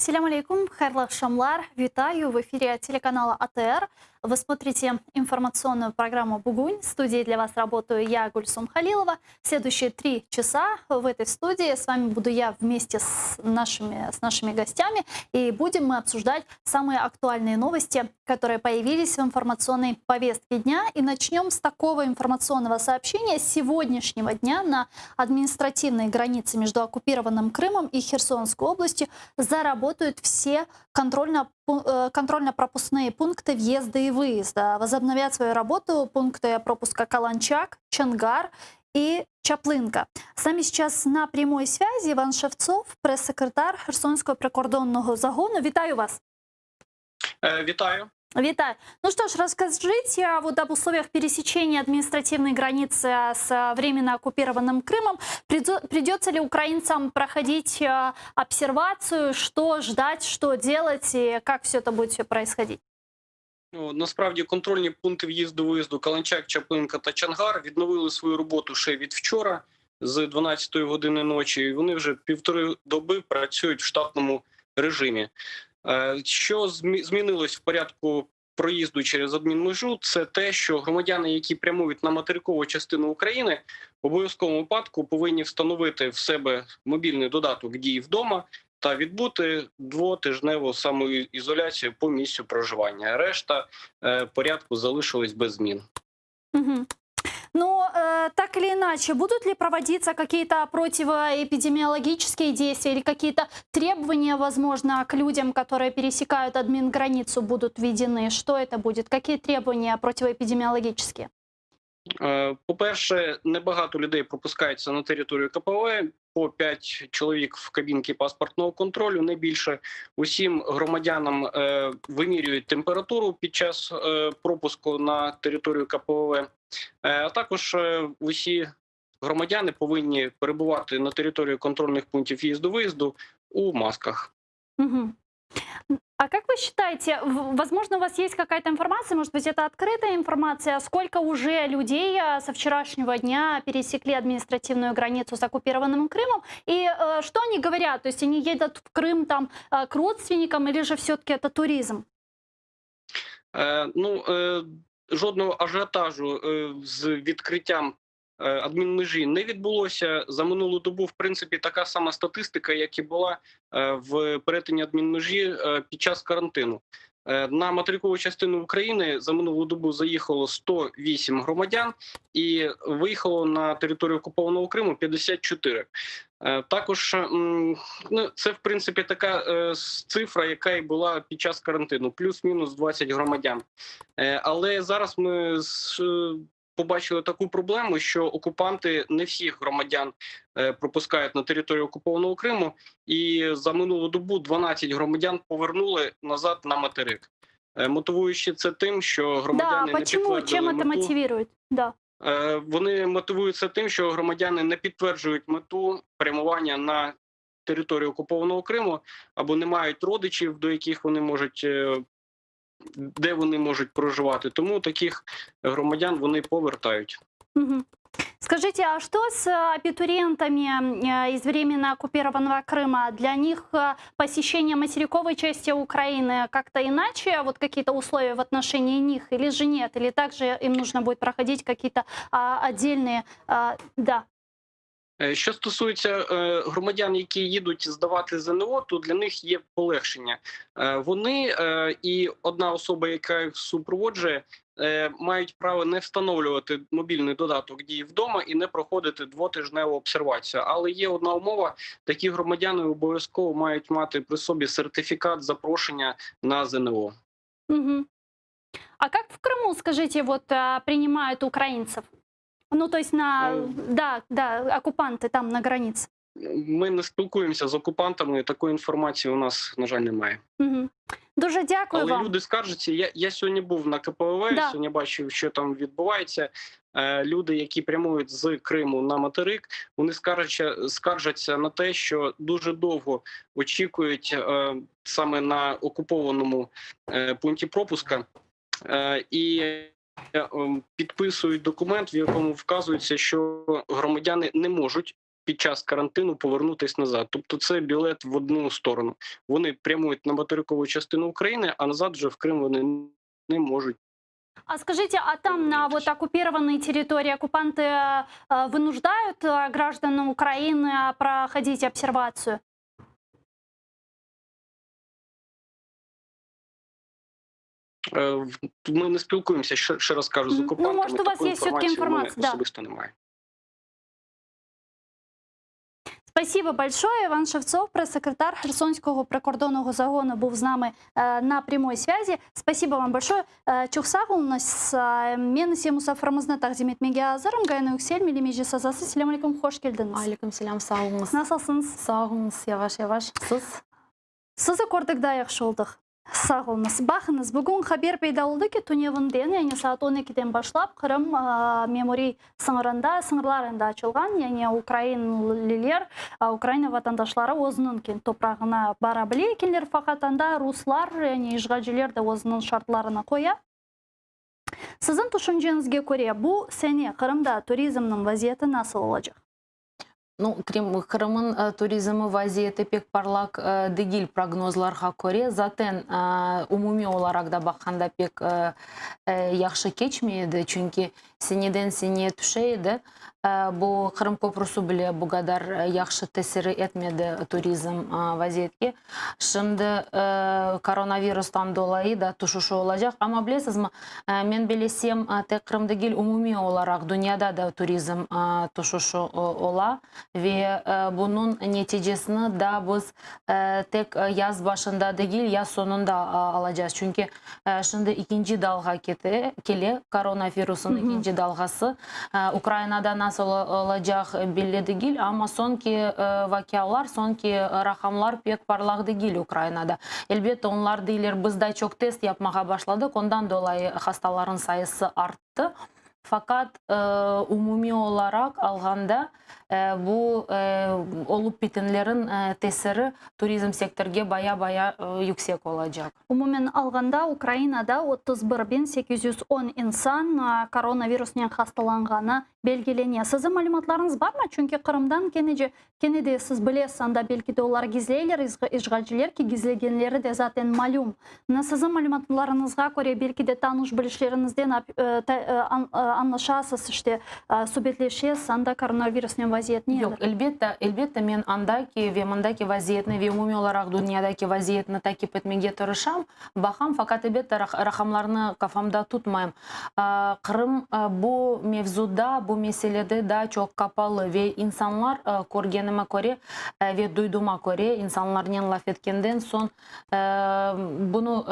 Селям алейкум, хайрлах шамлар. Витаю в эфире телеканала АТР. Вы смотрите информационную программу «Бугунь». В студии для вас работаю я, Гульсум Халилова. Следующие 3 часа в этой студии с вами буду я вместе с нашими гостями. И будем мы обсуждать самые актуальные новости, которые появились в информационной повестке дня. И начнем с такого информационного сообщения. С сегодняшнего дня на административной границе между оккупированным Крымом и Херсонской областью заработают все контрольно-пропускные пункты въезда и выезда. Возобновят свою работу пункты пропуска Каланчак, Чонгар и Чаплинка. С нами сейчас на прямой связи Иван Шевцов, прес-секретар Херсонського прикордонного загону. Витаю вас. Вітаю. Витаю. Ну что ж, расскажите вот об условиях пересечения административной границы с временно оккупированным Крымом. Придется ли украинцам проходить обсервацию, что ждать, что делать и как все это будет происходить? Ну, насправді контрольні пункти в'їзду-виїзду Каланчак, Чаплинка та Чонгар відновили свою роботу ще від вчора з 12-ї години ночі. І вони вже 1,5 доби працюють в штатному режимі. Що змінилось в порядку проїзду через адмінмежу, це те, що громадяни, які прямують на материкову частину України, в обов'язковому випадку повинні встановити в себе мобільний додаток «Дії вдома» та відбути 2-тижневу самоізоляцію по місцю проживання. Решта порядку залишилась без змін. Угу. Но так или иначе, будут ли проводиться какие-то противоэпидемиологические действия или какие-то требования, возможно, к людям, которые пересекают админграницу, будут введены? Что это будет? Какие требования противоэпидемиологические? По-перше, небагато людей пропускається на територію КПВ, по 5 чоловік в кабінці паспортного контролю, не більше. Усім громадянам вимірюють температуру під час пропуску на територію КПВ. А також усі громадяни повинні перебувати на території контрольних пунктів в'їзду-виїзду у масках. Угу. А как вы считаете, возможно, у вас есть какая-то информация, может быть, это открытая информация, сколько уже людей со вчерашнего дня пересекли административную границу с оккупированным Крымом, и что они говорят? То есть они едут в Крым там к родственникам, или же все-таки это туризм? Жодного ажіотажу з відкриттям адмінмежі не відбулося. За минулу добу, в принципі, така сама статистика, як і була в перетині адмінмежі під час карантину. На материкову частину України за минулу добу заїхало 108 громадян і виїхало на територію окупованого Криму 54. Також це, в принципі, така цифра, яка і була під час карантину, плюс-мінус 20 громадян. Але зараз ми побачили таку проблему, що окупанти не всіх громадян пропускають на територію окупованого Криму, і за минулу добу 12 громадян повернули назад на материк. Мотивуючи це тим, що громадяни не підтвердили Чим це мотивують? Да. Вони мотивуються тим, що громадяни не підтверджують мету прямування на територію окупованого Криму або не мають родичів, до яких вони можуть, де вони можуть проживати. Тому таких громадян вони повертають. Угу. Скажите, а что с абитуриентами из временно оккупированного Крыма? Для них посещение материковой части Украины как-то иначе? Вот какие-то условия в отношении них или же нет? Или также им нужно будет проходить какие-то отдельные... Да. Що стосується громадян, які їдуть здавати ЗНО, то для них є полегшення. Вони і одна особа, яка їх супроводжує, мають право не встановлювати мобільний додаток «Дії вдома» і не проходити 2-тижневу обсервацію. Але є одна умова: такі громадяни обов'язково мають мати при собі сертифікат запрошення на ЗНО. Угу. А как в Крыму, скажите, вот принимают украинцев? Ну, то есть да, оккупанты там на границе. Ми не спілкуємося з окупантами, такої інформації у нас, на жаль, немає. Угу. Дуже дякую вам. Але люди скаржаться. Я сьогодні був на КПВ, сьогодні бачив, що там відбувається. Люди, які прямують з Криму на материк, вони скаржаться на те, що дуже довго очікують саме на окупованому пункті пропуска і підписують документ, в якому вказується, що громадяни не можуть під час карантину повернутись назад. Тобто це білет в одну сторону. Вони прямують на материкову частину України, а назад вже в Крим вони не можуть. А скажите, а там на вот оккупированной территории оккупанты вынуждают граждан Украины проходить обсервацию? Ми не спілкуємося, ще раз кажу, з Ну, окупантами. может, у вас Такої есть все-таки інформації в мене информация, да. особисто немає. Спасибо большое. Іван Шевцов, прес-секретар Херсонського прикордонного загону, був з нами на прямой связи. Спасибо вам большое. Чухсагул у нас мен семусафырымызны тақдим етмеге азырым. Гайны үксел, мелемежі сазасы. Селям алейкум, хош келдіңіз. Алейкум селям, сағыңыз. Насылсыңыз? Сағыңыз, яваш. Сыз? Сызы көрдік дайық шолдық. Сағылыңыз. Бақыңыз, бүгін хабер пайда болды ки Туневінден, яғни саат 12-ден башлап, Қырым меморий сыңырларында açılған, яғни украинлілер, Украина ватандашлары өзінің топрағына бара біле екенлер, фақат анда руслар, яғни işgalciler де өзінің шартларына қоя. Сіздің түшінжеңізге көре, бұл сәне Қырымда туризмнің вазиеті насыл olacak? Ну, Кырымын туризмы вазиеті пек парлак дегил прогнозларға көре, затен умуми оларак да баққанда пек яқшы кечмейді, чүнки сенеден сене түшейді. Бұл Қырым көпірсу біле бұғадар яқшы тәсірі етмеді туризм вазиетке. Шымды коронавирустан долайы да түшішу олacak. Ама білесіз ма, мен білесем, тек Қырымдегіл умуми оларак дүнияда да туризм түшішу ола. Ve bunun neticesini da biz tek yaz başında değil, yaz sonunda alacağız. Çünkü şimdi ikinci dalga kele, koronavirusun ikinci dalgası. Ukrayna'da nasıl olacak belli değil ama sonki vakalar, sonki rakamlar pek parlak değil Ukrayna'da. Elbette onlar değiller, biz de çok test yapmaya başladık. Ondan dolayı hastaların sayısı arttı. Fakat umumi olarak alganda bu olup bitenlerin tesiri turizm sektörge baya yüksek olacak. Umumen alganda Ukrainada 31.810 insan koronavirusnen hastalanğаны belgileniyor. Sizin malumatlarınız var mı? Çünkü Kırım'dan kenede siz bilesiz, anda belki de onlar gizleyler, işgalciler ki gizlegenleri de zaten malum. Sizin malumatlarınızga göre belki de tanış bilişlerinizden anlaşasız işte subetleşesiz, anda koronavirusnen vaziyet nedir? Yok, elbette men andaki ve mandaki vaziyetini ve umumi olarak dünyadaki vaziyetini takip etmeye tırışam. Bakam fakat elbette rakamlarını kafamda tutmayayım. Kırım bu mevzuda, bu meselede daha çok kapalı ve insanlar görgenime göre ve duyduğuma göre insanların laf etkenden son bunu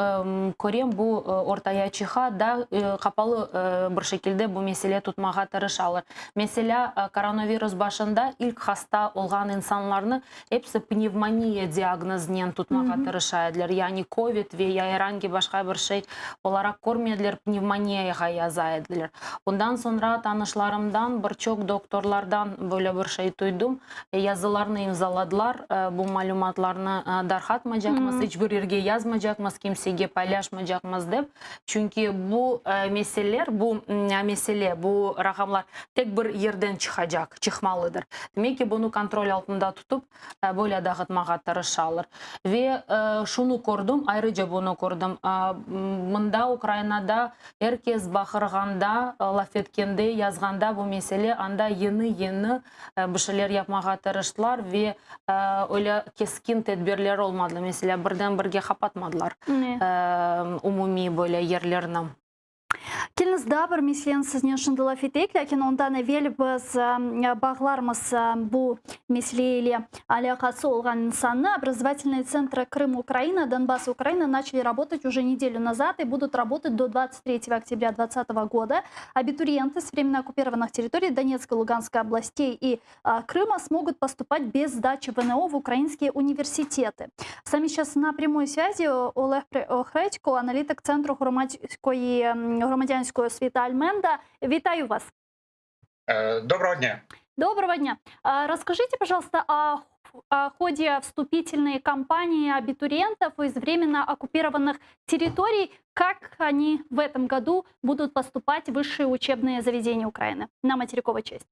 göreyim, bu ortaya çıka da kapalı bir şekilde bu mesele tutmağa tırışalır. Mesela koronavirus başında ilk hasta olan insanlarını hepsi pnevmoniya diagnozundan tutmağa tırışaydılar. Yani COVID ve herhangi başka bir şey olarak görmediler, pnevmoniyaya yazaydılar. Ondan sonra tanışlarımdan birçok doktorlardan böyle bir şey duydum. Yazılarını imzaladılar. Bu malumatlarını darhatmayacakmız, hiçbir yerge yazmayacakmız, kimseye paylaşmayacakmız deyip. Çünkü bu mesele, bu rakamlar tek bir yerden çıkmalıdır. Demek ki bunu kontrol altında tutup böyle dağıtmağa tırışalır. Ve şunu gördüm, ayrıca bunu gördüm. Mında Ukrayna'da herkes bakırganda, laf etkende, yazganda bu mesele anda yeni bir şeyler yapmağa tırıştılar ve öyle keskin tedbirler olmadı. Mesela birden birge kapatmadılar umumi böyle yerlerini. Келіңіз да бір меселені сізінен шындылап етейік, ләкин ондан әвел біз бағларымыз бұл меселейлі алақасы олған нысанны. Образовательные центры Крым, Украина, Донбасс, Украина начали работать уже неделю назад и будут работать до 23 октября 2020 года. Абитуриенты с временно оккупированных территорий Донецкой, Луганской областей и Крыма смогут поступать без сдачи ВНО в украинские университеты. С нами сейчас на прямой связи Олег Хредько, аналитик Центру громадянської освіти Альменда. Вітаю вас. Доброго дня. Доброго дня. Расскажите, пожалуйста, о ходе вступительной кампании абитуриентов из временно оккупированных территорий. Как они в этом году будут поступать в высшие учебные заведения Украины на материковой части?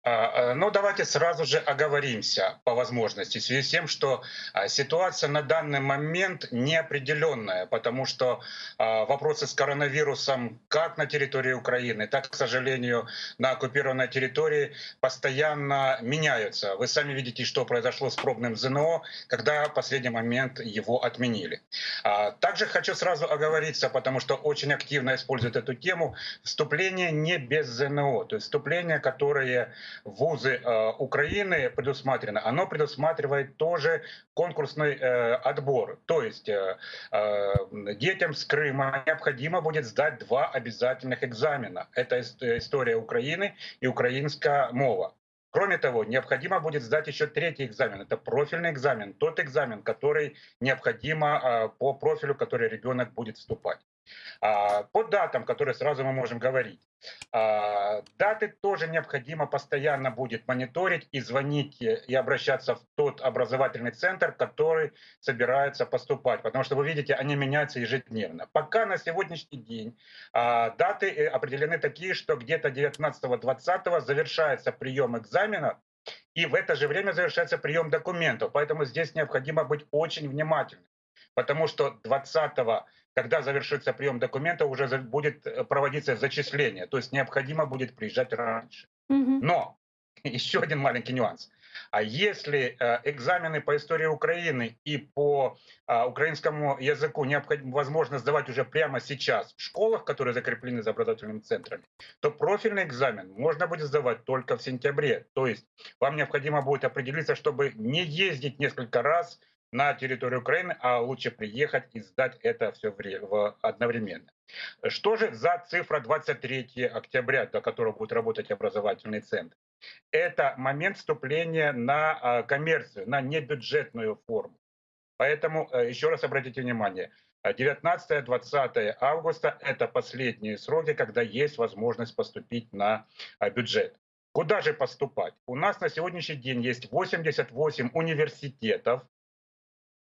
Ну, давайте сразу же оговоримся по возможности в связи с тем, что ситуация на данный момент неопределенная, потому что вопросы с коронавирусом как на территории Украины, так, к сожалению, на оккупированной территории постоянно меняются. Вы сами видите, что произошло с пробным ЗНО, когда в последний момент его отменили. Также хочу сразу оговориться, потому что очень активно используют эту тему, вступление не без ЗНО, то есть вступление, которое вузы Украины предусмотрено, оно предусматривает тоже конкурсный отбор. То есть детям с Крыма необходимо будет сдать два обязательных экзамена. Это история Украины и украинская мова. Кроме того, необходимо будет сдать еще третий экзамен. Это профильный экзамен, тот экзамен, который необходимо по профилю, который ребенок будет вступать. По датам, которые сразу мы можем говорить. Даты тоже необходимо постоянно будет мониторить и звонить и обращаться в тот образовательный центр, который собирается поступать. Потому что вы видите, они меняются ежедневно. Пока на сегодняшний день даты определены такие, что где-то 19-20 завершается прием экзаменов, и в это же время завершается прием документов. Поэтому здесь необходимо быть очень внимательным. Потому что 20-го, когда завершится прием документов, уже будет проводиться зачисление. То есть необходимо будет приезжать раньше. Мгм. Но еще один маленький нюанс. А если экзамены по истории Украины и по украинскому языку необходимо, возможно сдавать уже прямо сейчас в школах, которые закреплены за образовательными центрами, то профильный экзамен можно будет сдавать только в сентябре. То есть вам необходимо будет определиться, чтобы не ездить несколько раз на территорию Украины, а лучше приехать и сдать это все одновременно. Что же за цифра 23 октября, до которого будет работать образовательный центр? Это момент вступления на коммерцию, на небюджетную форму. Поэтому еще раз обратите внимание, 19-20 августа — это последние сроки, когда есть возможность поступить на бюджет. Куда же поступать? У нас на сегодняшний день есть 88 университетов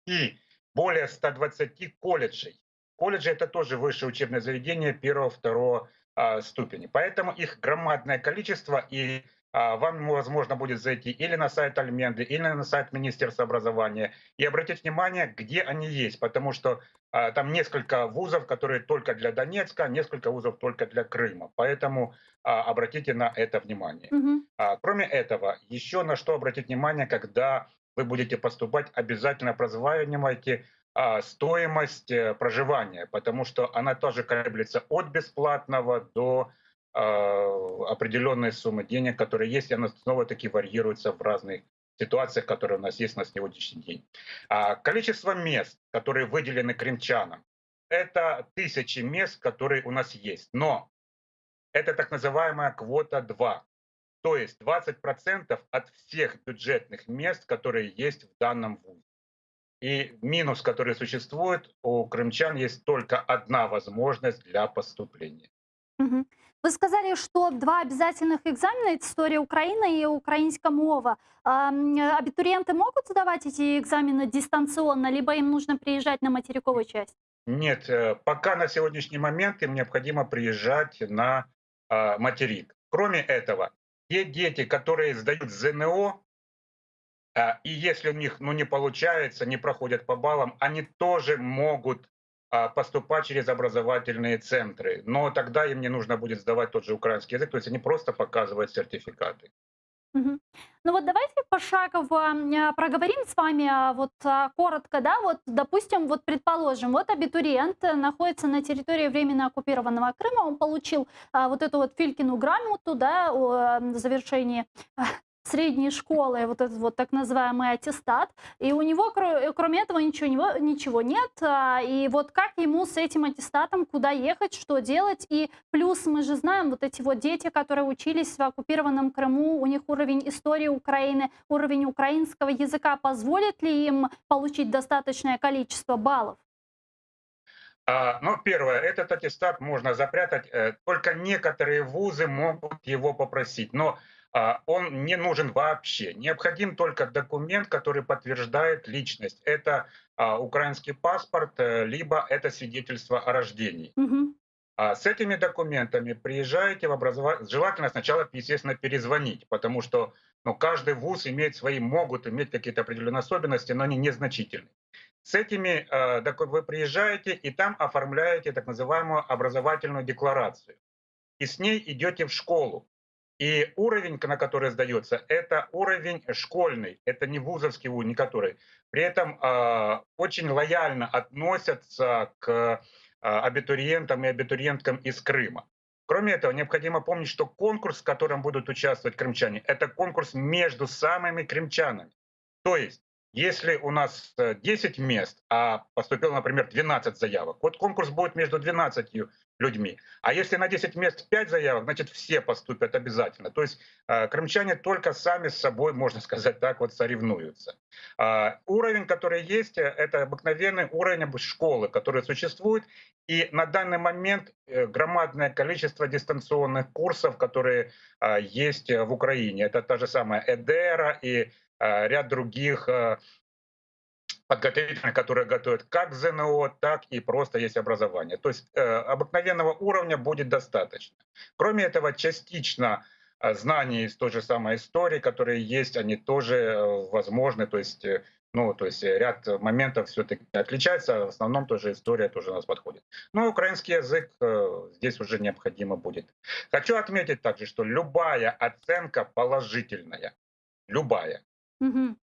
и более 120 колледжей. Колледжи — это тоже высшее учебное заведение первого-второго ступени. Поэтому их громадное количество, и вам возможно будет зайти или на сайт Альменды, или на сайт Министерства образования и обратить внимание, где они есть, потому что там несколько вузов, которые только для Донецка, несколько вузов только для Крыма. Поэтому обратите на это внимание. Мгм. Кроме этого, еще на что обратить внимание, когда вы будете поступать, обязательно прозванивайте стоимость проживания, потому что она тоже колеблется от бесплатного до определенной суммы денег, которые есть, и она снова-таки варьируется в разных ситуациях, которые у нас есть на сегодняшний день. Количество мест, которые выделены крымчанам, это тысячи мест, которые у нас есть. Но это так называемая квота 2. То есть 20% от всех бюджетных мест, которые есть в данном вузе. И минус, который существует, у крымчан есть только одна возможность для поступления. Мгм. Вы сказали, что два обязательных экзамена — это история Украины и украинская мова. Абитуриенты могут сдавать эти экзамены дистанционно, либо им нужно приезжать на материковую часть? Нет, пока на сегодняшний момент им необходимо приезжать на материк. Кроме этого, те дети, которые сдают ЗНО, и если у них не получается, не проходят по баллам, они тоже могут поступать через образовательные центры. Но тогда им не нужно будет сдавать тот же украинский язык, то есть они просто показывают сертификаты. Мгм. Ну вот давайте пошагово проговорим с вами коротко, да, вот допустим, вот предположим, вот абитуриент находится на территории временно оккупированного Крыма, он получил вот эту вот Филькину грамоту, да, о завершении средней школы, вот этот вот так называемый аттестат, и у него кроме этого ничего нет, и вот как ему с этим аттестатом, куда ехать, что делать, и плюс мы же знаем, вот эти вот дети, которые учились в оккупированном Крыму, у них уровень истории Украины, уровень украинского языка, позволит ли им получить достаточное количество баллов? Ну, первое, этот аттестат можно запрятать, только некоторые вузы могут его попросить, но он не нужен вообще. Необходим только документ, который подтверждает личность. Это украинский паспорт, либо это свидетельство о рождении. Мгм. С этими документами приезжаете в образование. Желательно сначала, естественно, перезвонить, потому что каждый вуз имеет могут иметь какие-то определенные особенности, но они незначительные. С этими вы приезжаете и там оформляете так называемую образовательную декларацию. И с ней идете в школу. И уровень, на который сдается, это уровень школьный, это не вузовский уровень, не который. При этом очень лояльно относятся к абитуриентам и абитуриенткам из Крыма. Кроме этого, необходимо помнить, что конкурс, в котором будут участвовать крымчане, это конкурс между самыми крымчанами. То есть, если у нас 10 мест, а поступило, например, 12 заявок, вот конкурс будет между 12 людьми. А если на 10 мест 5 заявок, значит, все поступят обязательно. То есть крымчане только сами с собой, можно сказать так, вот соревнуются. Уровень, который есть, это обыкновенный уровень школы, который существует. И на данный момент громадное количество дистанционных курсов, которые есть в Украине. Это та же самая ЭДЭРА и ряд других подготовительных, которые готовят как ЗНО, так и просто есть образование. То есть обыкновенного уровня будет достаточно. Кроме этого, частично знания из той же самой истории, которые есть, они тоже возможны. То есть, ряд моментов все-таки отличается, в основном тоже история тоже у нас подходит. Но украинский язык здесь уже необходимо будет. Хочу отметить также, что любая оценка положительная, любая. Мгм.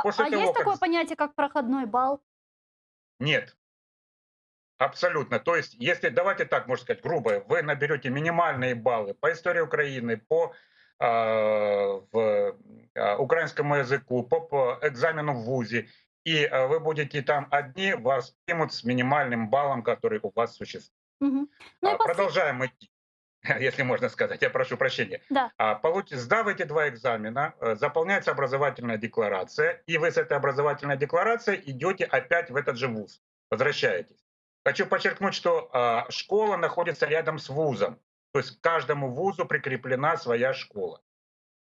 После того, Есть как такое понятие, как проходной балл? нет, абсолютно. То есть, если, давайте так, можно сказать, грубо, вы наберете минимальные баллы по истории Украины, по украинскому языку, по экзамену в ВУЗе, и вы будете там одни, вас примут с минимальным баллом, который у вас существует. Мгм. Ну и Продолжаем идти, если можно сказать. Я прошу прощения. Да. Сдав эти 2 экзамена, заполняется образовательная декларация, и вы с этой образовательной декларацией идете опять в этот же вуз, возвращаетесь. Хочу подчеркнуть, что школа находится рядом с вузом, то есть к каждому вузу прикреплена своя школа.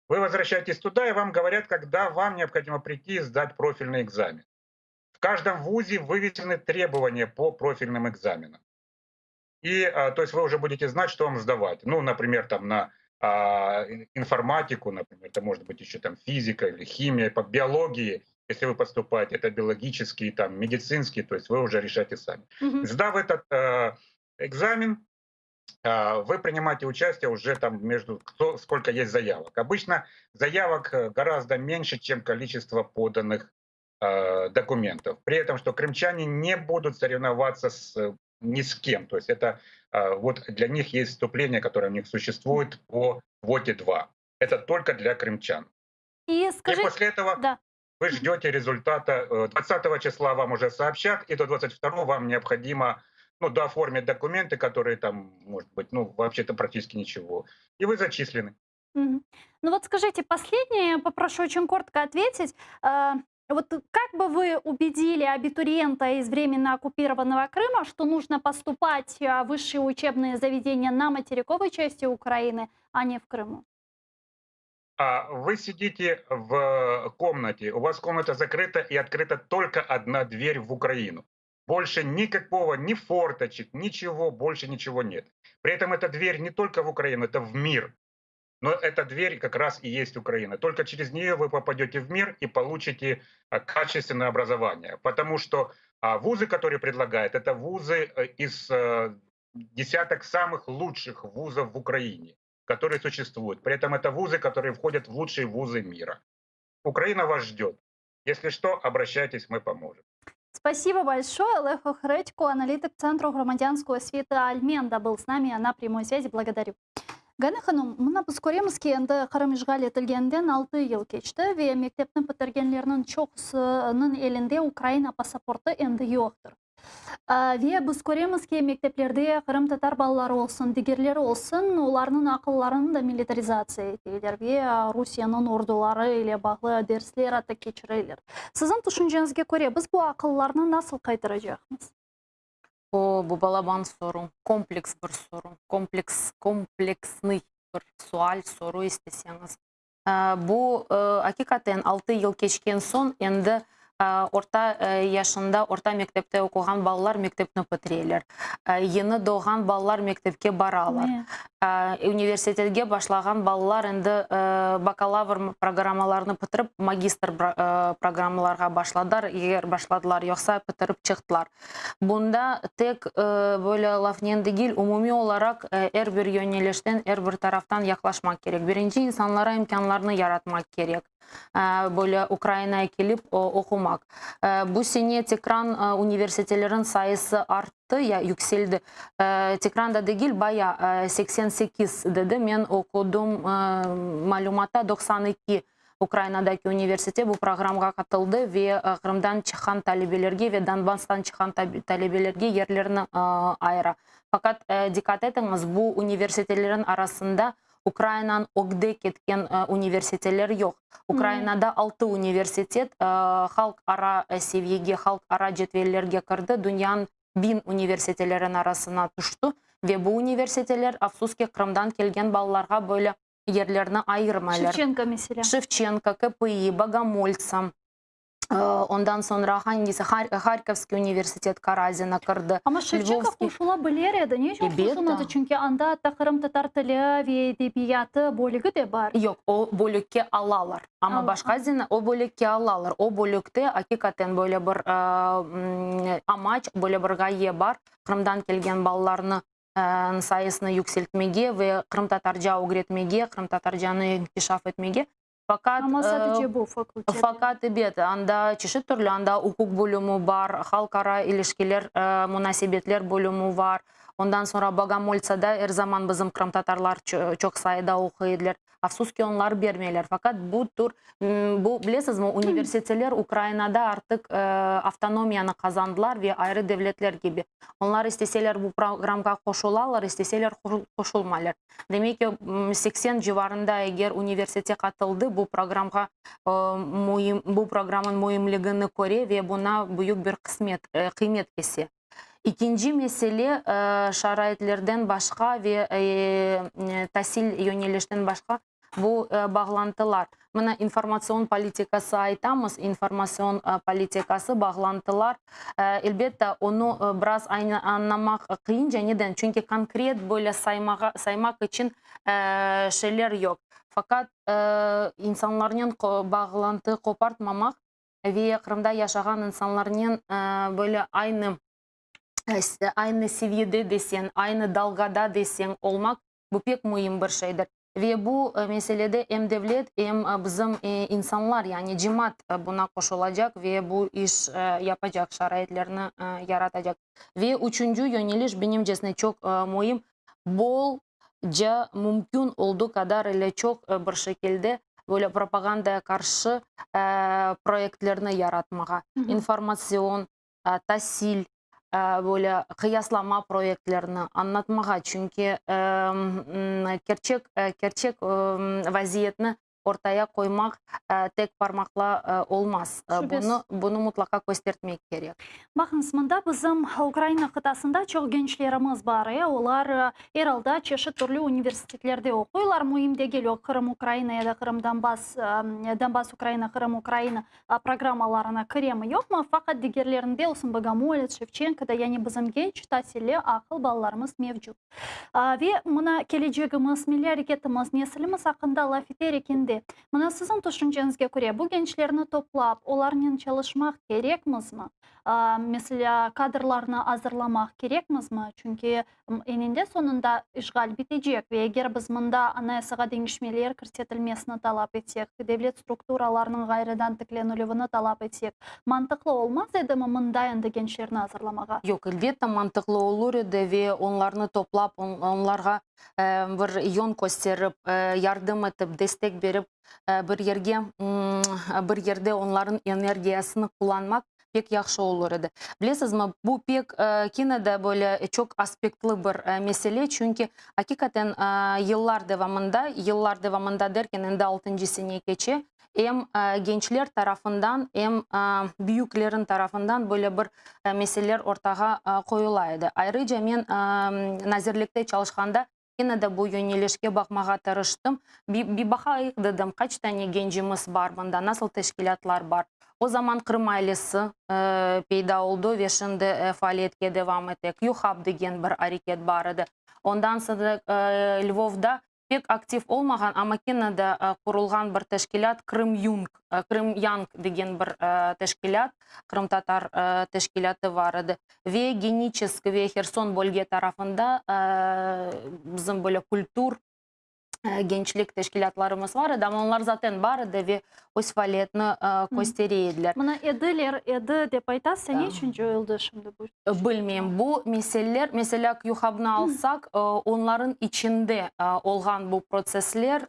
Вы возвращаетесь туда, и вам говорят, когда вам необходимо прийти и сдать профильный экзамен. В каждом вузе вывесены требования по профильным экзаменам. И, то есть вы уже будете знать, что вам сдавать. Ну, например, там на информатику, например, это может быть еще там физика или химия, по биологии, если вы поступаете, это биологический, там, медицинский, то есть вы уже решаете сами. Мгм. Сдав этот экзамен, вы принимаете участие уже там сколько есть заявок. Обычно заявок гораздо меньше, чем количество поданных документов. При этом, что крымчане не будут соревноваться ни с кем. То есть это вот для них есть вступление, которое у них существует по квоте 2. Это только для крымчан. И И скажите, после этого да. вы ждете результата. 20 числа вам уже сообщат, и до 22 вам необходимо дооформить документы, которые там, может быть, вообще-то практически ничего. И вы зачислены. Мгм. Ну вот скажите, последнее, попрошу очень коротко ответить. Вот как бы вы убедили абитуриента из временно оккупированного Крыма, что нужно поступать в высшие учебные заведения на материковой части Украины, а не в Крыму? Вы сидите в комнате, у вас комната закрыта и открыта только одна дверь в Украину. Больше никакого, ни форточек, ничего, больше ничего нет. При этом эта дверь не только в Украину, это в мир. Но эта дверь как раз и есть Украина. Только через нее вы попадете в мир и получите качественное образование. Потому что вузы, которые предлагают, это вузы из десяток самых лучших вузов в Украине, которые существуют. При этом это вузы, которые входят в лучшие вузы мира. Украина вас ждет. Если что, обращайтесь, мы поможем. Спасибо большое. Олег Охредько, аналитик Центру громадянской освіти Альменда, был с нами на прямой связи. Благодарю. Гайна ханым, мына біз көреміз ки енді Қырым ишғал етілгенден 6 ел кечті ве мектептің бітіргенлерінің чоқысының елінде Украина пассапорты енді жоқтыр. Ве біз көреміз ки мектеплерде Қырым татар балалары олсын, дегерлері олсын, оларының ақылларын да милитаризация етелер ве Русияның ордулары или бағлы дерслер аты кечірелер. Сіздің түшінжеңізге көре, біз бұл ақылларны насыл қайтырacağımыз? Bu балабан сору, комплекс бір сору, комплексный бір суаль сору істесеңіз. Бұл акикатен 6 ел кешкен сон, енді орта yaşında, orta мектепте оқыған балалар мектепті бітірелер. Ені doğan балалар мектепке баралар. Университетке башлаған балалар енді бакалавр программаларны бітіріп, магистр программаларға башладар, егер башладылар, yoqsa бітіріп чықтылар. Бұнда тек böyle lafnendegil umumi olarak bir yönelişten, bir taraftan yaklaşmak gerek. Birinci insanlara imkanlarını yaratmak gerek. Böyle Ukrayna'ya gelip okumak. Bu sene Tekran üniversitelerin sayısı arttı ya yükseldi. Tekran'da değil baya 88 dedi. Ben okudum malumata 92 Ukrayna'daki üniversite bu programga katıldı ve Kırım'dan çıkan talebelerge ve Donbass'tan çıkan talebelerge yerlerini ayıra. Fakat dikkat ediniz bu üniversitelerin arasında Ukrayna'nın OGD'e ketken üniversiteler yok. Ukrayna'da 6 üniversitet halkara seviyege, halkara cetvellerge kirdi. Dünyanın 1000 üniversitelerin arasına düştü. Ve bu üniversiteler afsuski Kırım'dan kelgen ballarga böyle yerlerini ayırmalar. Şevçenko mesela. Şevçenko, KPI, Bogomoltsa. Ondan sonra hangisi? Harkovski üniversitet Karazina kirdi. Ama Şevçenko koşulabilir edi. Niye çok koşulmadı? Çünkü anda Kırım Tatar tili ve edebiyatı bölüğü de var. Yok, o bölükке alalar. Ama başka zina o bölükke alalar. O bölükte hakikaten böyle bir amaç, böyle bir gaye var. Kırım'dan kelgen ballarını sayısını yükseltmege ve Kırım Tatarca öğretmege, Kırım Tatarcanı inkişaf etmege. Fakat ama sadece bu fakülte. Fakat evet, anda çeşit türlü anda hukuk bölümü var, halkara ilişkiler, münasebetler bölümü var. Ondan sonra Bogomoltsa'da her zaman bizim Kırım Tatarlar çok sayıda okuydular. Afsuski onlar vermeler. Fakat bu bilirsiniz mi, üniversiteler Ukrayna'da artık avtonomiyanı kazandılar ve ayrı devletler gibi. Onlar isteseler bu programga koşularlar, isteseler koşulmalar. Demek ki 80 civarında eğer üniversite katıldı bu programga, bu programın mühimliğini koruyor ve buna büyük bir kıymet kesiyor. İkinci mesele şaraitlerden başka ve tahsil yönelişten başka bu bağlantılar. Buna informasyon politikası aytamız. İnformasyon politikası bağlantılar. Elbette onu biraz anlamak kıyınca neden? Çünkü konkret böyle saymak için şeyler yok. Fakat insanların bağlantı kopartmamak ve Kırım'da yaşayan insanların böyle aynı seviyede desen, aynı dalgada desen olmak bu pek mühim bir şeydir. Ve bu meselede hem devlet hem bizim insanlar yani cemaat buna koşulacak ve bu iş yapacak, şaraitlerini yaratacak. Ve üçüncü yöneliş benimcesine çok mühim. Bolca mümkün olduğu kadar ile çok bir şekilde böyle propagandaya karşı projektlerini yaratmaya. İnformasyon, tahsil, böyle kıyaslama projektlerini anlatmaya, çünkü gerçek vaziyetini ortaya koymak tek parmakla olmaz. Bunu mutlaka göstermek gerek. Bakınız, mında bizim Ukrayna kıtasında çok gençlerimiz var. Onlar herhalde çeşit türlü üniversitelerde okuyorlar. Mühim de geliyor Kırım Ukrayna ya da Kırım Donbas Ukrayna, Kırım Ukrayna programmalarına kiremi yok mu? Fakat diğerlerinde olsun Bogomolets, Şevçenko'da yani bizim genç tahsilli akıl ballarımız mevcut. Ve buna geleceğimiz, milli hareketimiz, neslimiz hakkında laf ederekinde. Buna sizin düşüncenize göre bu gençlerini toplap, onlarla çalışmak gerekmez mi? Mesela kadrlarını hazırlamak gerekmez mi? Çünkü eninde sonunda işgal bitecek ve eğer biz bunda anayasaya değişmeler kirtetilmesini talep etsek, devlet strukturalarının gayridan tiklenilivini talep etsek, mantıklı olmaz edi mi bunda endi gençlerini hazırlamağa? Yok, elbette mantıklı olur edi ve onlarını toplap, onlarga bir yön gösterip, yardım edip, destek verip, bir yerde onların enerjisini kullanmak pek yaxşı olur edi. Bilesiniz mi, bu pek yine de böyle çok aspektli bir mesele, çünkü hakikaten yıllar devamında derken indi 6. sene geçe, hem gençler tarafından hem büyüklerin tarafından böyle bir meseleler ortaya koyulaydı. Ayrıca ben nazirlikte çalışkanda Yine de bu yönelişke bakmağa tırıştım. Bir bakayık dedim kaç tane gencimiz var bunda, nasıl teşkilatlar var. O zaman Kırım ailesi peyda oldu ve şimdi faaliyetke devam ettik. Yuhab degen bir hareket var idi. Ondan sonra Lvov'da pek aktif olmagan ama yine de kurulgan bir teşkilat Kırım Young degen bir teşkilat, Kırım Tatar teşkilatı var idi. Ve Geniçesk ve Kherson bölge tarafında bizim böyle kültür gençlik teşkilatlarımız var idi ama onlar zaten var idi ve öz faaliyetini gösteriydiler. Mına edi dep aytасыз, ne için joyuldu şimdi bu? Bilmeyeyim, bu meseleler, mesela Yuhab'ını alsak, onların içinde olgan bu prosesler,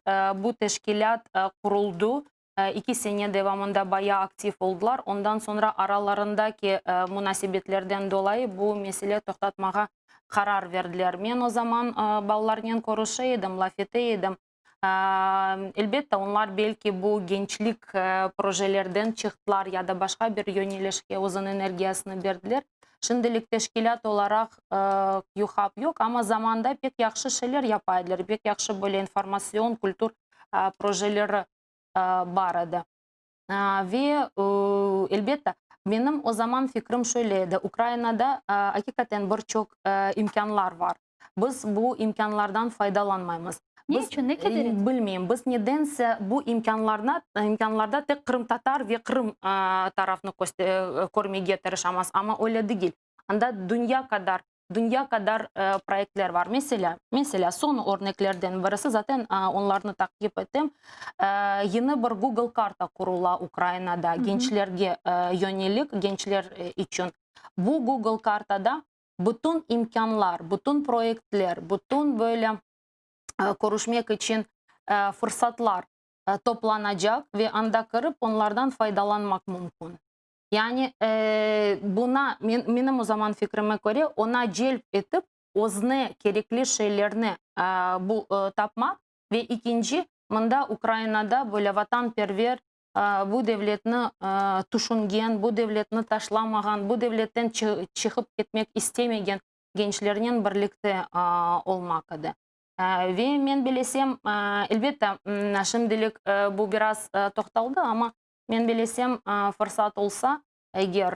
bu teşkilat kuruldu. 2 sene devamında bayağı aktif oldular. Ondan sonra aralarındaki münasebetlerden dolayı bu mesele toxtatmağa karar verdiler. Ben o zaman ballarla konuşaydım, laf eteydim. Elbette onlar belki bu gençlik projelerden çıktılar ya da başka bir yönelişke uzun enerjisini verdiler. Şimdilik teşkilat olarak Yuhab yok ama zamanda pek yaxşı şeyler yapaydılar. Pek yaxşı böyle informasyon, kültür projeleri var idi. Ve elbette benim o zaman fikrim şöyleydi. Ukrayna'da hakikaten birçok imkanlar var. Biz bu imkanlardan faydalanmayız. Niçin? Ne kadar? Bilmeyeyim. Biz nedense bu imkanlarda tek Kırım Tatar ve Kırım tarafını görmeye tırışamaz. Ama öyle değil. Anda dünya kadar projeler var. Mesela son örneklerden birisi zaten onlarını takip ettim. Yeni bir Google karta kurula Ukrayna'da gençlerge yönelik, gençler için. Bu Google kartada bütün imkanlar, bütün projeler, bütün böyle konuşmak için fırsatlar toplanacak ve anda kırıp onlardan faydalanmak mümkün. Yani buna benim o zaman fikrime göre ona celp edip özne gerekli şeylerini tapmak ve ikinci bunda Ukrayna'da böyle vatanperver bu devletini düşüngen, bu devletini taşlamagan, bu devletten çıkıp gitmek istemeyen gençlerin birlikte olmak idi. Ve men bilesem elbette şimdilik bu biraz toxtaldı ama men bilesem fırsat olsa eğer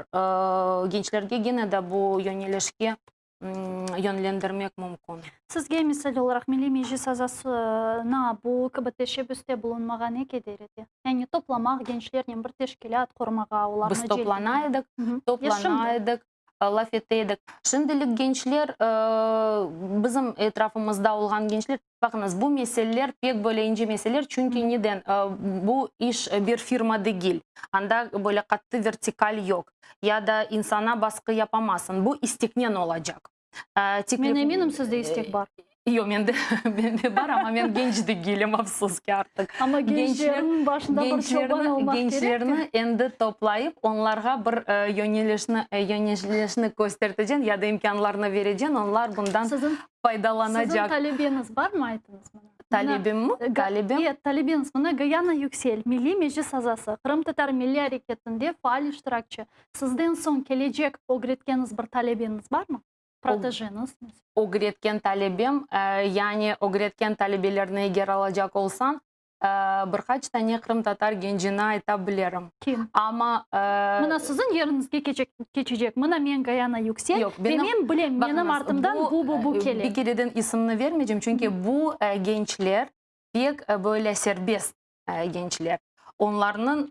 gençlerge yine de bu yönelişke yönlendirmek mümkün. Sizge misal olarak Milli Meclis azasına bu gibi teşebbüste bulunmağa ne kederdi? Yani toplamak, gençlerin bir teşkilat kurmağa, onlarını Biz toplanaydık, laf eteydik. Şimdilik gençler, bizim etrafımızda olan gençler, bakınız bu meseleler pek böyle ince meseleler çünkü neden? Bu iş bir firma değil. Anda böyle katı vertikal yok. Ya da insana baskı yapamazsın. Bu isteknen olacak. Ben eminim sizde istek var. Yok, bende var ama ben genç değilim afsus ki artık. Ama gençlerin başında bir çoban olmak gerek. Gençlerini endi toplayıp onlara bir yönelişini göstereceğim ya da imkanlarını vereceğim. Onlar bundan faydalanacak. Sizin talebiniz var mı aytınız bana? Talebim mi? Talebim. Evet, talebiniz bana Gayana Yüksel, Milli Meclis azası, Kırım Tatar Milli Hareketi'nde faal iştirakçı. Sizden son gelecek öğretkeniz bir talebiniz var mı? Protejeniz. Öğretken talebim, yani öğretken talebelerine eğer alacak olsan birkaç tane Kırım Tatar gencine aytabilirim. Kim? Ama Mına sizin yerinizge geçecek. Mına men Gayana Yüksel. Yok, ve men bilem, benim ardımdan bu kele. Bir kereden ismini vermeyeceğim çünkü bu gençler pek böyle serbest gençler. Onların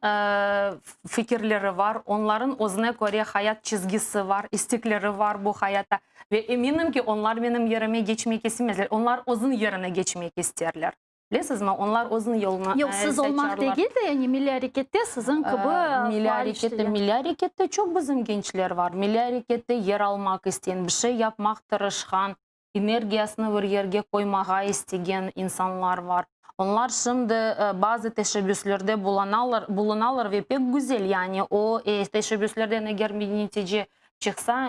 fikirleri var, onların özüne göre hayat çizgisi var, istekleri var bu hayata. Ve eminim ki onlar benim yerime geçmek istemezler. Onlar özün yerine geçmek isterler. Bilirsiniz mi? Onlar özün yoluna Yok, siz olmak değil de yani Milli Hareket'te sizin gibi Milli Hareket'te çok bizim gençler var. Milli Hareket'te yer almak isteyen, bir şey yapmak tırışkan, enerjisini bir yerge koymağa isteyen insanlar var. Onlar şimdi bazı teşebbüslerde bulunarlar ve pek güzel yani o teşebbüslerden eğer bir netice çıksa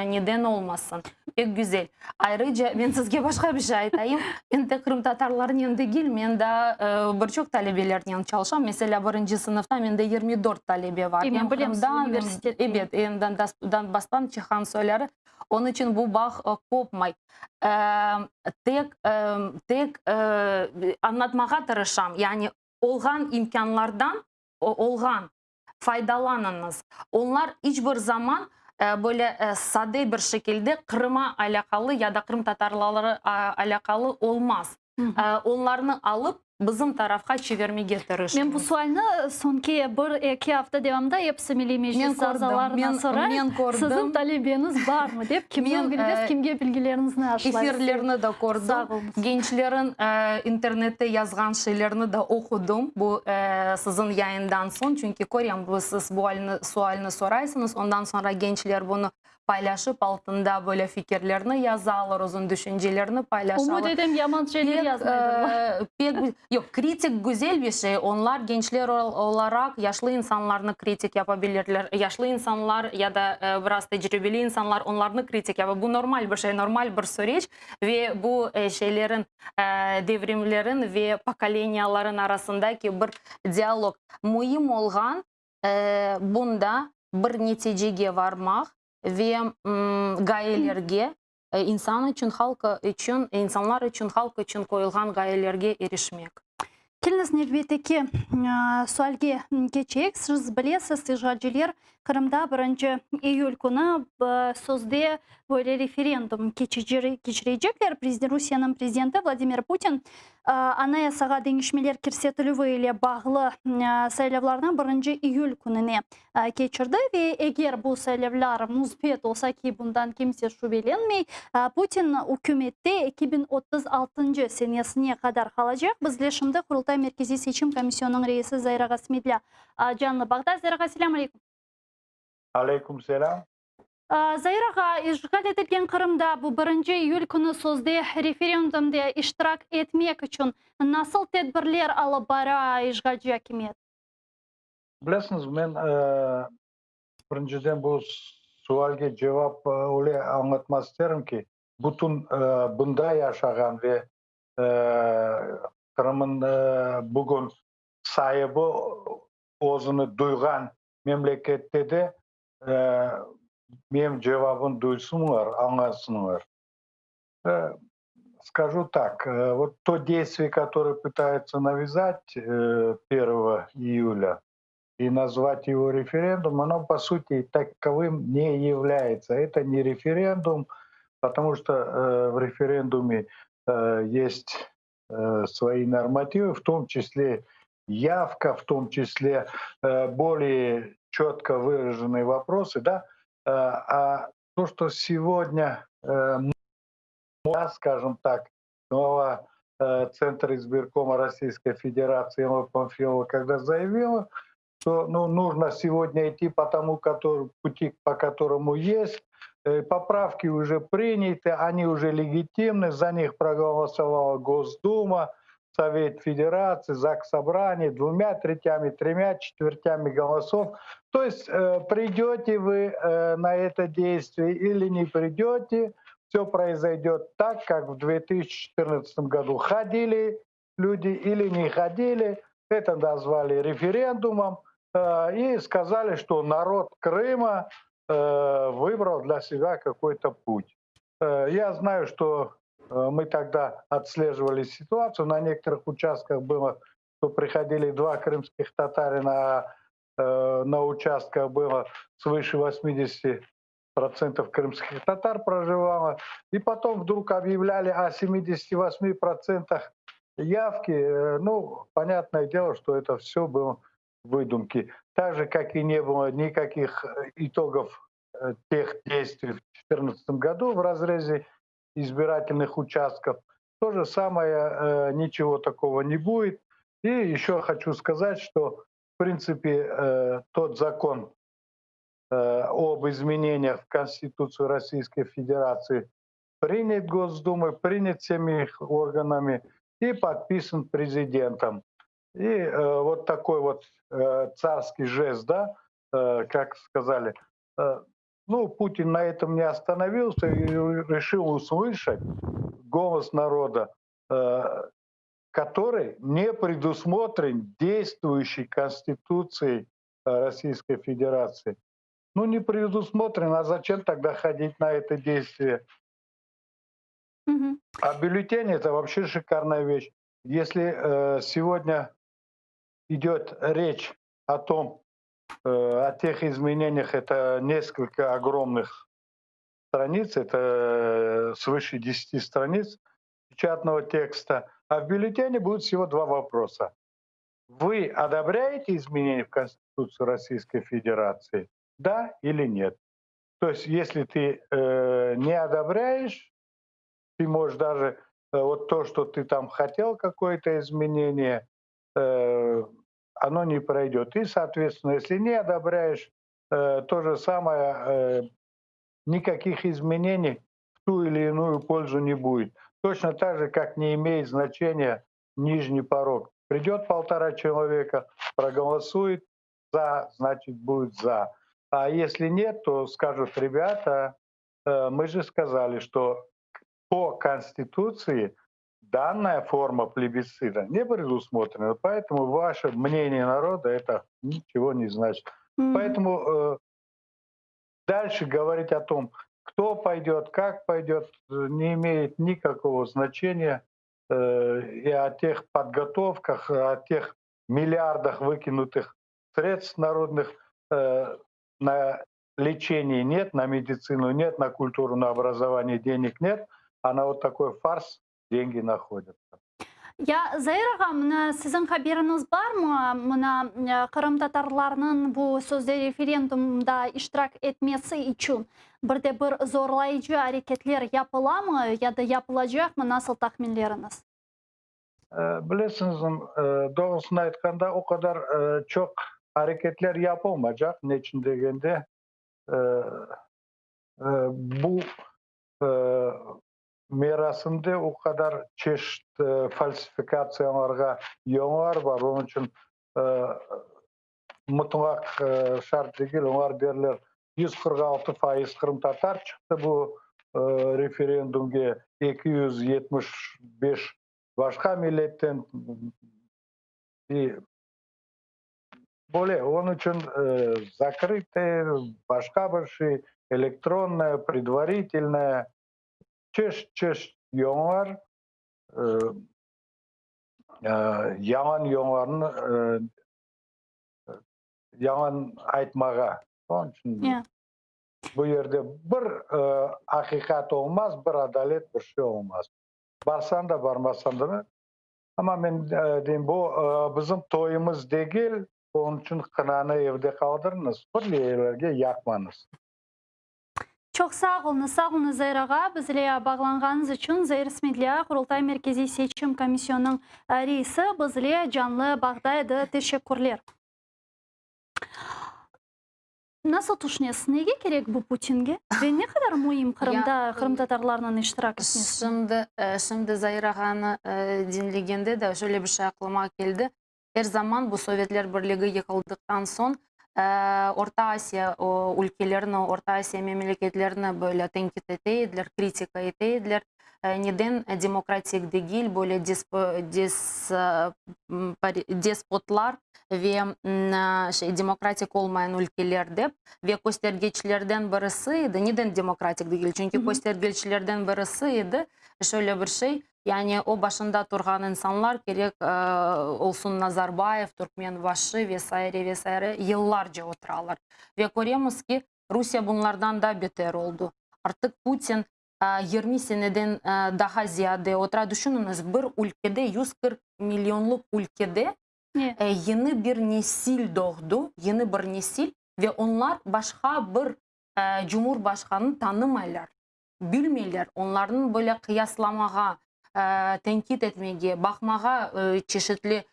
neden olmasın. Pek güzel. Ayrıca ben sizge başka bir şey aytayım. Endi Kırım Tatarların yanında gel, men de birçok talebelerden çalışam. Mesela birinci sınıfta mende 24 talebe var. Мен білемін, сіз университетте. Evet, endan bastan çıkan söyleri. Onun için bu bağ kopmay. Tek anlatmağa tırışam. Yani olğan imkanlardan olğan faydalanınız. Onlar hiçbir zaman böyle sade bir şekilde Kırım'a alakalı ya da Kırım Tatarları alakalı olmaz. Onlarını alıp bizim tarafga çevirmeye tırışın. Мен bu sualni sonki bir-iki hafta davomida Epsi Milliy Meclis a'zolaridan so'rayman. Sizin talebeniz barmı deb, kimden bilasiz, kimge bilgilerinizni aşılaysiz. Efirlerini de Sağ gördüm. olun. Gençlerin internette yazgan şeylerini de okudum. Bu sizin yayından son. Çünkü koruyorum bu siz bu sualini sorarsınız. Ondan sonra gençler bunu paylaşıp altında böyle fikirlerini yazarlar, uzun düşüncelerini paylaşırlar. Umut edem yaman şeyler yazmaydılar. Yok, kritik güzel bir şey. Onlar gençler olarak yaşlı insanlarını kritik yapabilirler. Yaşlı insanlar ya da biraz tecrübeli insanlar onlarını kritik yapabilir. Bu normal bir şey, normal bir süreç ve bu şeylerin, devrimlerin ve pokolenyaların arasındaki bir diyalog. Mühim olan bunda bir neticeye varmak ve gayelerge insan için, halk için, insanlar için, halk için koyulgan gayelerge erişmek. Келіңіз нәтижедегі суалге keçейік. Сіз білесіз, ижадчылар Кырымда 1 июль күні созды böyle referendum geçirecekler. Rusiyanın prezidenti Vladimir Putin anayasаға değişmeler kirsetілуі ile bağlı saylavlardan 1 июль күніне geçirdi ve eğer bu saylavlar müspet olsa ki bundan kimse şüphelenmey, Putin hükümette 2036 senesine kadar kalacak. Bizle şimdi Kurultay Merkezi Seçim Komisyonu'nun reisi Zahira Gasmedli canlı bağda. Zahira, selamun aleyküm. Aleyküm selam. Zahira, işgal edilgen Kırım'da bu 1 июль günü sözde referendumda iştirak etmek için nasıl tedbirler alıp bara işgalci hükümet? Білесіңіз, мен біріншіден бұл суалге жауап олай аңлатмас дерім ki, bütün bunda yaşagan ve Kırım'ın bugün sahibi özünü duygan memlekette de benim cevabın duysunlar, anlasınlar. Скажу так, вот то действие, которое пытаются навязать 1 июля и назвать его референдум, оно по сути таковым не является. Это не референдум, потому что в референдуме есть свои нормативы, в том числе явка, в том числе более четко выраженные вопросы, да. А то, что сегодня, скажем так, глава Центра избиркома Российской Федерации Элла Памфилова, когда заявила, что нужно сегодня идти по тому пути, по которому есть, поправки уже приняты, они уже легитимны, за них проголосовала Госдума, Совет Федерации, Заксобрание 2/3, 3/4 голосов. То есть придете вы на это действие или не придете, все произойдет так, как в 2014 году. Ходили люди или не ходили, это назвали референдумом и сказали, что народ Крыма выбрал для себя какой-то путь. Я знаю, что мы тогда отслеживали ситуацию. На некоторых участках было, что приходили 2 крымских татарина, на участках было свыше 80% крымских татар проживало. И потом вдруг объявляли о 78% явки. Ну, понятное дело, что это все было выдумки. Так же, как и не было никаких итогов тех действий в 2014 году в разрезе избирательных участков. То же самое, ничего такого не будет. И еще хочу сказать, что в принципе тот закон об изменениях в Конституцию Российской Федерации принят Госдумой, принят всеми их органами и подписан президентом. И вот такой вот царский жест, да, как сказали, Ну, Путин на этом не остановился и решил услышать голос народа, который не предусмотрен действующей Конституцией Российской Федерации. Ну, не предусмотрен, а зачем тогда ходить на это действие? Мгм. А бюллетень — это вообще шикарная вещь. Если сегодня идет речь о том, о тех изменениях, это несколько огромных страниц, это свыше 10 страниц печатного текста, а в бюллетене будет всего 2 вопроса. Вы одобряете изменения в Конституцию Российской Федерации? Да или нет? То есть если ты не одобряешь, ты можешь даже вот то, что ты там хотел, какое-то изменение, оно не пройдет. И, соответственно, если не одобряешь, то же самое, никаких изменений в ту или иную пользу не будет. Точно так же, как не имеет значения нижний порог. Придет 1,5 человека, проголосует за, значит, будет за. А если нет, то скажут: ребята, мы же сказали, что по Конституции данная форма плебисцита не предусмотрена, поэтому ваше мнение народа это ничего не значит. Мгм. Поэтому дальше говорить о том, кто пойдет, как пойдет, не имеет никакого значения. И о тех подготовках, о тех миллиардах выкинутых средств народных на лечение нет, на медицину нет, на культуру, на образование денег нет, а на вот такой фарс деньги находятся. Я Зайраға, мына сіздің хаберіңіз бар ма? Мына Қырым татарларының бұл сөзде референдумда иштирак етмесі үшін бірде-бір зорлайыcı әрекетлер yapıla mı ya da yapılacak mı? Nasıl tahminleriniz? Білесіңіз, doğrusunu айтқанда o kadar çok hareketler yapılmayacak. Ne için degende bu merasımda o kadar çeşit falsifikatsiyalarga yoğar var. Onun için mutlak şart değil. Onlar derler 146% Kırım Tatar çıktı bu referandumga, 275 başka milletten. Он очень закрытый, başka bir şey, электронное, предварительное. Çeşit yoğar. Yalan айтмаға. Onun için Yeah. bu yerde bir hakikat olmaz, bir adalet, bir şey olmaz. Barsan da barmasan da. Ama ben diyeyim, bu bizim toyumuz değil. Onun için kınanı evde kaldırınız. Bir yerlerge yakmanız. Çok sağ olun Zayrağa. Bizle bağlanğanız için Zayris Media Kurultay Merkezi Seçim Komisyonu'nun reisi bizle canlı bağdaydı. Teşekkürler. Nasıl düşünüyorsun? Nege gerek bu Putin'ge? Ve ne kadar mühim Kırım Tatarlarının iştirak etmesi? Şimdi Zayrağan'ı dinlegende de şöyle bir şey aklıma geldi. Her zaman bu Sovyetler Birliği yıkıldıktan son Orta Asya ülkelerini, Orta Asya memleketlerini böyle tenkit ettiler, kritika ettiler. Neden demokratik değil, böyle despotlar ve demokratik olmayan ülkelerde ve göstergeçlerden birisiydi. Neden demokratik değil? Çünkü göstergeçlerden birisiydi. Şöyle bir şey, yani o başında durgan insanlar gerek olsun Nazarbayev, Türkmenbaşı vesaire yıllarca oturarlar. Ve görüyoruz ki Rusya bunlardan da beter oldu. Artık Putin 20 seneden daha ziyade otura düşününüz, bir ülkede 140 milyonluk ülkede yeni bir nesil doğdu, yeni bir nesil ve onlar başka bir cumhurbaşkanı tanımaylar, bilmirler. Onların böyle kıyaslamağa, tenkit etmeye, bakmağa çeşitli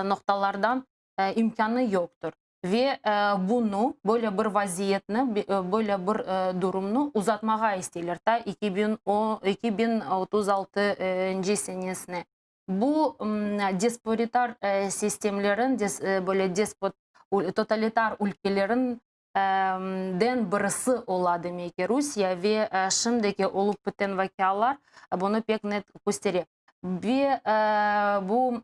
noktalardan imkanı yoktur. Ve bunu böyle bir vaziyetini, böyle bir durumunu uzatmağa istiyorlar ta 2036 senesine. Bu despotar sistemlerin, böyle totaliter ülkelerin ден бірісі олады меке Русия ве шымдеке олып бітен вакиалар бұны пек нет көстере. Ве бұл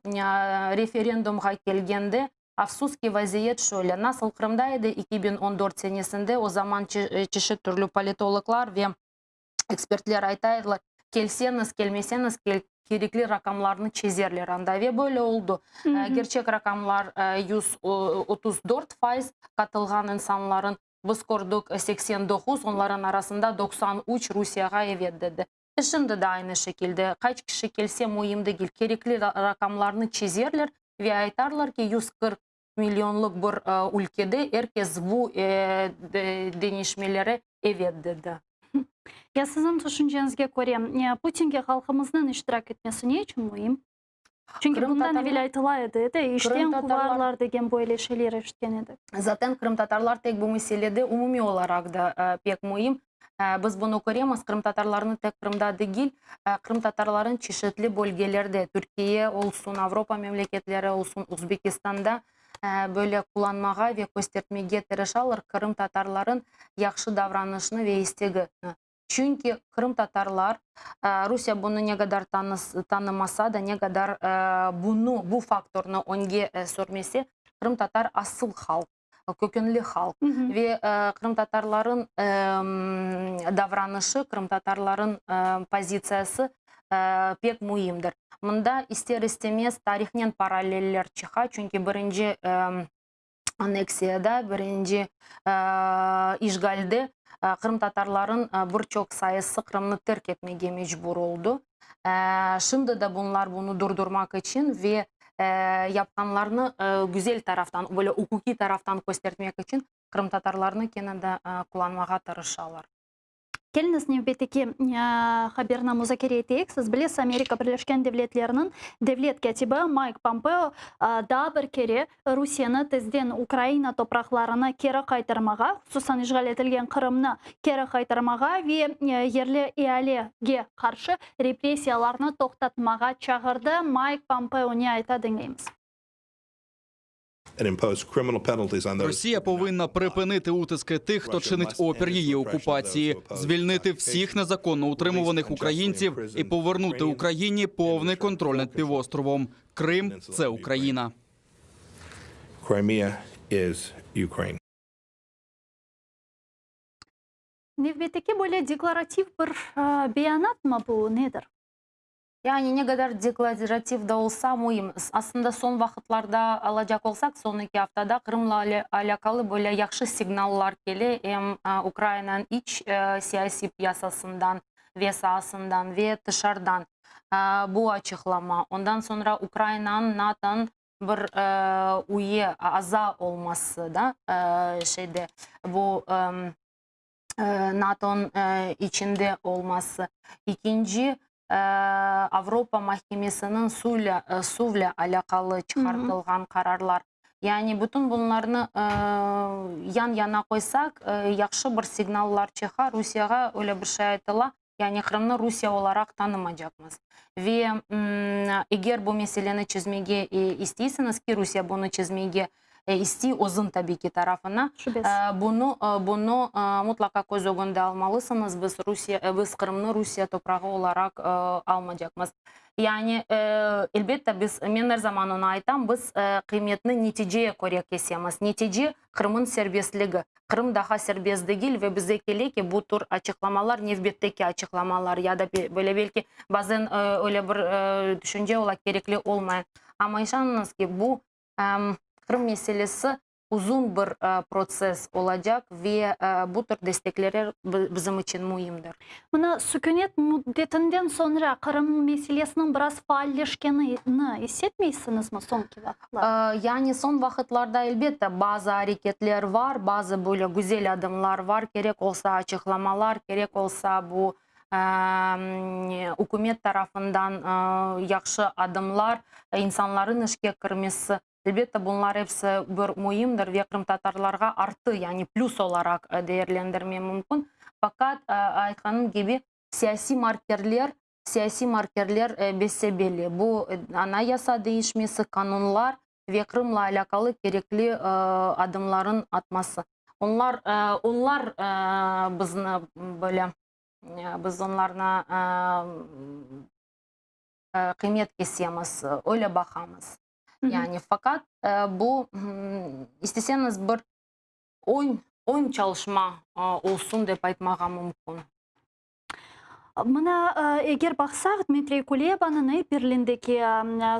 референдумға келгенде Афсузский вазиет шөлі. Насыл Крымда еді 2014 сенесінде о заман чеші түрлі политологлар ве экспертлер айтайдылар, келсеніз, келмесеніз, керекли ракамларны чезерлер. Андаве бөлі олды. Герчек ракамлар 134% қатылған инсанларын біз көрдік 89, онларын арасында 93 Русияға еведдеді. Ішінді да айны шекілді. Қайч кіші келсе мойымды кел. Керекли ракамларны чезерлер ве айтарлар ки 140 миллионлық бір ülkede herkes bu denişmeleri evdedi. Я сіздің түшінчеңізге көре, Путинге халқымыздың іштірак етмесіне үшін мұйым? Çünkü bundan evvel айтылайды, іштен құларлар деген бойлешелер іштен еді. Zaten Крым татарлар тек бұл меселеде умуми olarak da pek мұйым. Biz bunu көреміз, Крым татарларыны тек Крымда дегіл, Крым татарларын чешетлі бөлгелерде, Түркия олсын, Авропа мемлекетлері олсын, Өзбекистанда бөлі құланмаға ве көстертмеге тірішалыр Крым татарларын яқшы давранышыны ве істегі. Çünkü Крым татарлар, Rusya bunu ne kadar tanımasa da ne kadar bu faktörünü önge sürmesi, Крым татар asıl halk, kökenli halk ve Крым татарларын davranışı, Крым татарларын позициясы pek mühimdir. Mında ister istemez tarihten paraleller çıxa, çünkü birinci aneksiyada, birinci işgalde Крым татарларын birçok sayısı Krım'ı terk etmeye mecbur oldu. Şimdi de bunlar bunu durdurmak için ve yapkanlarını güzel taraftan, böyle hukuki taraftan göstermek için Крым татарларını kenarda kullanmaya tırışırlar. Келіңіз невбетеке хаберна музакере етейік. Сіз білесіз, Америка Бірлескен Девлетлерінің девлет кәтібі Майк Помпео да бір кере Русияны тезден Украина топрақларына кері қайтармаға, сұсан işgal етілген Қырымны кері қайтармаға ве ерлі иялеге қаршы репрессияларны тоқтатмаға чағырды. Майк Помпео не айта деңгейміз? Росія повинна припинити утиски тих, хто чинить опір її окупації, звільнити всіх незаконно утримуваних українців і повернути Україні повний контроль над півостровом. Крим – це Україна. Невбетеке böyle декларатив bir beyanat mı bu, nedir? Yani ne kadar deklaratif de olsa mühim. Aslında son vakitlerde alacak olsak son 2 haftada Kırım'la alakalı böyle yakşı signallar geliyor. Hem Ukrayna'nın iç siyasi piyasasından ve sahasından ve dışarıdan bu açıklama. Ondan sonra Ukrayna'nın NATO'nun bir üye aza olması da bu NATO'nun içinde olması. İkinci Avrupa Mahkemesi'nin suyla alakalı çıkartılgan kararlar. Yani bütün bunlarını yan yana koysak, yakşı bir signallar çıkar. Rusya'ya öyle bir şey aytıla. Yani Kırım'ı Rusya olarak tanımayacakmız. Ve eğer bu meseleni çözmeye istiyorsanız ki Rusya bunu çözmeye istiyor Ozun tabii ki tarafına. Bunu mutlaka göz önünde almalısınız. Biz Kırım'ı Rusya toprağı olarak almayacağız. Yani elbette ben her zaman ona aytam, biz kıymetini neticeye göre kesemiz. Netice Kırım'ın serbestliği. Kırım daha serbest değil ve bize geliyor ki bu tür açıklamalar, nevbetteki açıklamalar ya da böyle belki bazen öyle bir düşünce olarak gerekli olmayan. Ama inşallah ki bu Kırım meselesi uzun bir proses olacak ve bu tür destekler bizim için mühimdir. Buna sükunet müddetinden sonra Kırım meselesinin biraz faalleşkenini hissetmiyorsunuz mu sonki vakitlarda? Yani son vakitlarda elbette bazı hareketler var, bazı böyle güzel adımlar var. Gerek olsa açıklamalar, gerek olsa bu hükümet tarafından yakşı adımlar, insanların işe girmesi. Elbette bunlar hepsi bir mühimdir ve Kırım Tatarlarga artı yani plus olarak değerlendirmeye mümkün. Fakat aytkanım gibi siyasi markerler besebeli. Bu anayasa değişmesi, kanunlar ve Kırım'la alakalı gerekli adımların atması. Onlar bizni böyle biz onlarına kıymet kesemiz, öyle bakamız. Yani fakat bu isteseniz bir oyun çalışma olsun dep айтмаға мүмкін. Мына эгер бақсақ, Дмитрий Кулебаның Берлиндеки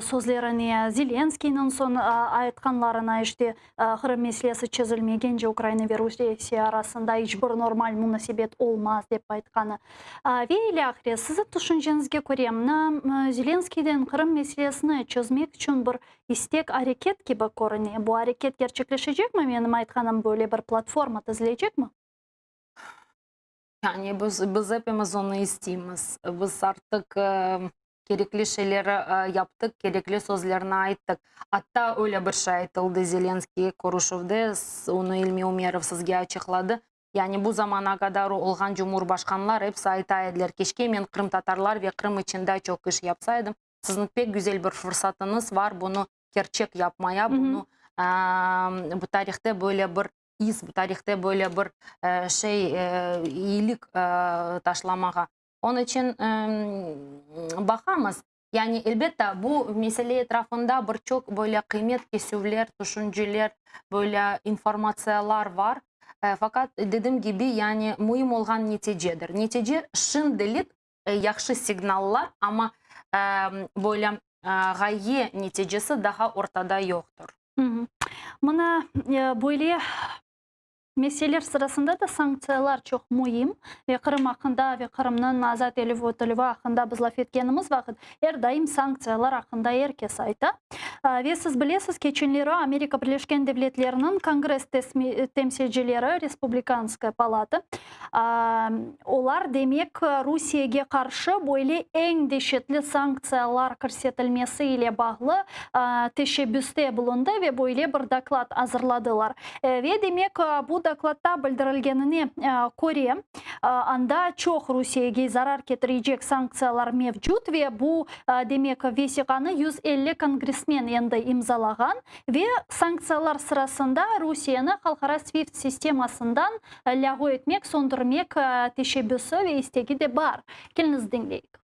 сөзлеріне, Зеленскийнің сон айтқанларына іште Қырым мәселесі чözülмеген же Украина ве Русия арасында ешбір нормаль мунасебет олмаз деп айтқаны. Вейлі ақыре, сізі түшінжеңізге көре, мына Зеленскийден Қырым мәселесіні чözмек үшін бір истек әрекет кебі көріне. Бұл әрекет gerçekleşecek mi? Менің айтқаным böyle bir platforma tüzülecek mi? Yani biz hepimiz onu istiyoruz. Biz artık gerekli şeyleri yaptık, gerekli sözlerini ayttık. Hatta öyle bir şey aytıldı Zelenskiy konuşuvda, onu ilmi Umerov sizge açıkladı. Yani bu zamana kadar olgan cumhurbaşkanlar hepsi aytaydılar. Keşke men Kırım Tatarlar ve Kırım içinde çok iş yapsaydım. Sizin pek güzel bir fırsatınız var bunu gerçek yapmaya, bunu bu tarihte böyle bir bu tarihte böyle bir iyilik taşlamağa. Onun için bakamaz. Yani elbette bu mesele etrafında birçok böyle kıymet kesivler, düşünceler, böyle informasyonlar var. Fakat dediğim gibi yani mühim olan neticedir. Netice şimdilik yaxşı signallar ama böyle gaye neticesi daha ortada yoktur. Mına böyle meseleler sırasında da sanksiyalar çok mühim ve Kırım hakkında ve Kırım'ın azat edilip ötülüğü hakkında biz laf etkenimiz vakit her daim sanksiyalar hakkında herkes ayta. Ve siz bilesiz geçenleri Amerika Birleşken Devletleri'nin Kongres temsilcileri Respublikanskaya palata olar demek Rusiyaga karşı böyle en dehşetli sanksiyalar көрсетілмесі ile bağlı teşebbüste bulundu ve böyle bir doklad hazırladılar. Ve demek bu dokladta bildirilgenine göre anda çok Rusiyaga zarar getirecek sanksiyalar mevcut ve bu demek vesiqanı 150 kongresmen endi imzalagan ve sanksiyalar sırasında Rusiyanı halkara SWIFT sistemasından lağu etmek, sondurmak teşebbüsü ve istegi de var. Keliniz dinleyik.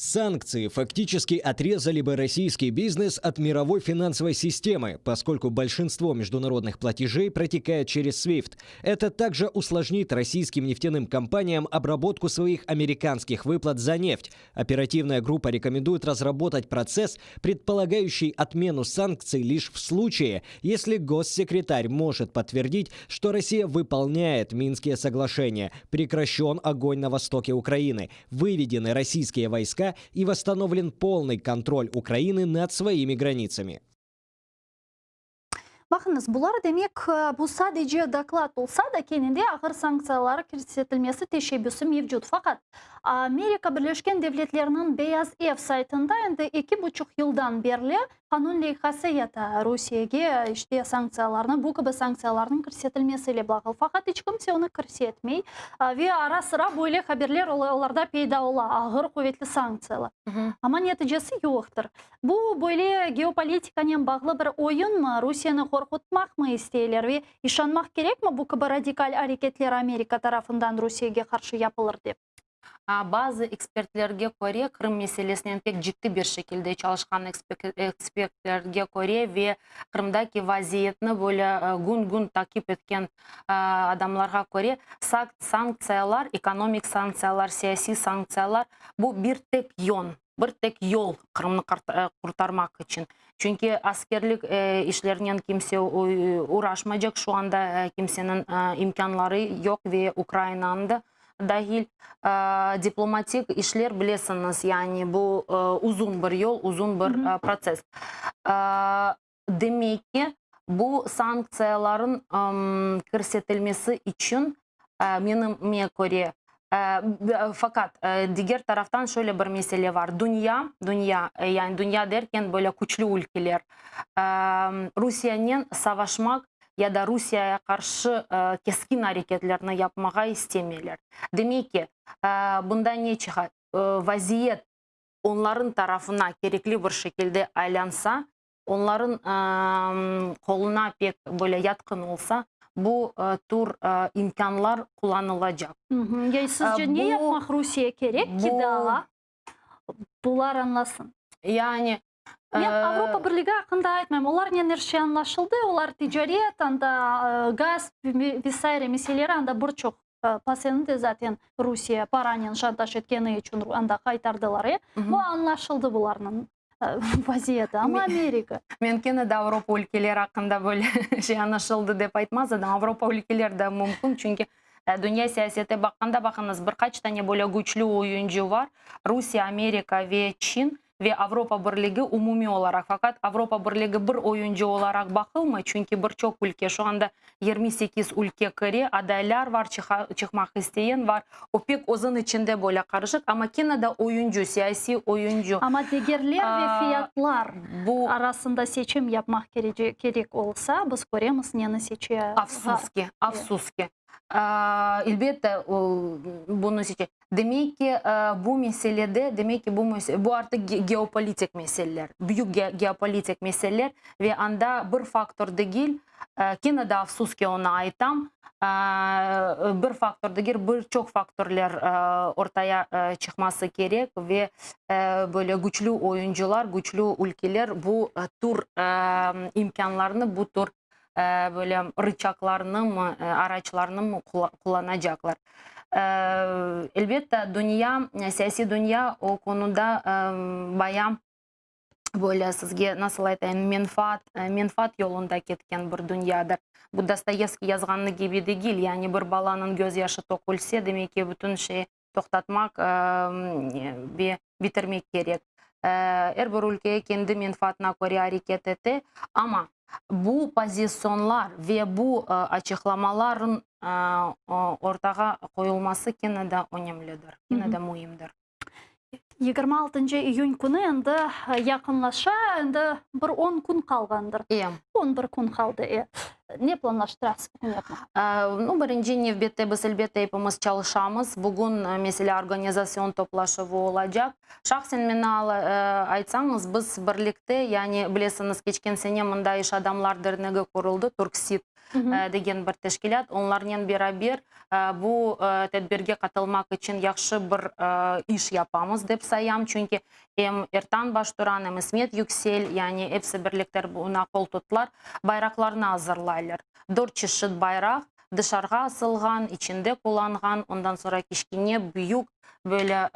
Санкции фактически отрезали бы российский бизнес от мировой финансовой системы, поскольку большинство международных платежей протекает через SWIFT. Это также усложнит российским нефтяным компаниям обработку своих американских выплат за нефть. Оперативная группа рекомендует разработать процесс, предполагающий отмену санкций лишь в случае, если госсекретарь может подтвердить, что Россия выполняет Минские соглашения, прекращен огонь на востоке Украины, выведены российские войска и восстановлен полный контроль Украины над своими границами. Bakınız, bunlar demek bu sadece doklad olsa da kendinde ağır sanksiyalar көрсетілмесі teşebbüsü mevcut. Fakat Amerika Birleşken Devletleri'nin Beyaz Ev saytında 2,5 yıldan beri kanun leyhası yata Rusiyaga işte sanksiyalarını, bu gibi sanksiyaların көрсетілмesiyle bağlı. Fakat hiç kimse onu көрсетmey ve ara sıra böyle haberler onlarda peyda ola ağır kuvvetli sanksiyalar. Ama neticesi yoktur. Bu böyle geopolitikanen bağlı bir oyun mu? Rusya'nı korkutmak mı isteyirler ve işanmak gerek mi bu gibi radikal hareketler Amerika tarafından Rusya'ya karşı yapılır diye? Bazı ekspertlerge göre Kırım meselesinin pek ciddi bir şekilde çalışkan ekspertlerge göre ve Kırım'daki vaziyetini böyle gün takip etken adamlarga göre sanksiyalar, ekonomik sanksiyalar, siyasi sanksiyalar bu bir tek yol Kırım'ı kurtarmak için. Çünkü askerlik işlerinden kimse uğraşmayacak. Şu anda kimsenin imkanları yok ve Ukrayna'nın da dahil diplomatik işler bilesiniz. Yani bu uzun bir yol, uzun bir proses. Demek ki bu sanksiyaların көрсетілмesi için benimle göre fakat diğer taraftan şöyle bir mesele var. Yani dünya derken böyle güçlü ülkeler Rusya'nın savaşmak ya da Rusya'ya karşı keskin hareketlerini yapmaya istemiyorlar. Demek ki bunda ne çıkar? Vaziyet onların tarafına gerekli bir şekilde aylansa onların koluna pek böyle yatkın olsa bu tür imkanlar kullanılacak. Ya sizce ne yapmak Rusya gerek ki daha bunlar anlasın? Yani Ben Avrupa Birliği hakkında aytmam. Onlar her şey anlaşıldı. Onlar ticaret, anda gaz vesaire meseleleri anda birçok pasyenti zaten Rusya paranın şantaj etkeni için anda kaytardılar. Bu anlaşıldı bunların vaziyeti. Ama Amerika. Men gene de Avrupa ülkeleri hakkında böyle şey anlaşıldı dep aytmaz da Avrupa ülkeleri de mümkün çünkü dünya siyasete bakınız birkaç tane böyle güçlü oyuncu var. Rusya, Amerika ve Çin ve Avrupa Birliği umumi olarak. Fakat Avrupa Birliği bir oyuncu olarak bakılmıyor çünkü birçok ülke şu anda 28 ülke kare adaylar var, çıkmak isteyen var. O pek uzun içinde böyle karışık ama yine de oyuncu, siyasi oyuncu. Ama değerler ve fiyatlar bu arasında seçim yapmak gerek olsa biz göremiz ne seçiyor. Afsuski. Elbette bunu seçiyor. Demek ki bu meselede, bu artık geopolitik meseleler, büyük geopolitik meseleler ve anda bir faktör değil, yine de afsus ki ona aitam, bir faktör değil, birçok faktörler ortaya çıkması gerek ve böyle güçlü oyuncular, güçlü ülkeler bu tür imkanlarını, bu tür böyle rıçaklarını, araçlarını kullanacaklar. Elbette siyasi dünya o konuda bayağı böyle sizge nasıl aytayım menfaat yolunda ketken bir dünyadır. Bu Dostoyevski yazganı gibi değil. Yani bir balanın gözyaşı tökülse demek ki bütün şeyi toxtatmak bitirmek gerek. Her bir ülke kendi menfaatına göre hareket etti ama bu pozisyonlar ve bu açıklamaların ortaya koyulması yine de önemlidir, yine de mühimdir. 26 iyun günü endi yakınlaşa, endi bir 10 gün kalgandır. 11 gün kaldı. Ne planlaştırasız bugün yapmak? Birinci növbette biz elbette hepimiz çalışamız. Bugün mesela organizasyon toplaşığı olacak. Şahsen men aytsanız biz birlikte yani bilesiniz geçken sene mında iş adamlar derneği kuruldu. Turksit degen bir teşkilat. Onlarla beraber bu tedbirge katılmak için yaxşı bir iş yapamız dep sayam. Çünkü hem Ertan Başturan hem İsmet Yüksel yani hepsi birlikte buna kol tuttular. Bayraklarını hazırlaylar. 4 çeşit bayrak dışarıga asılgan, içinde kullangan, ondan sonra kişkine büyük böyle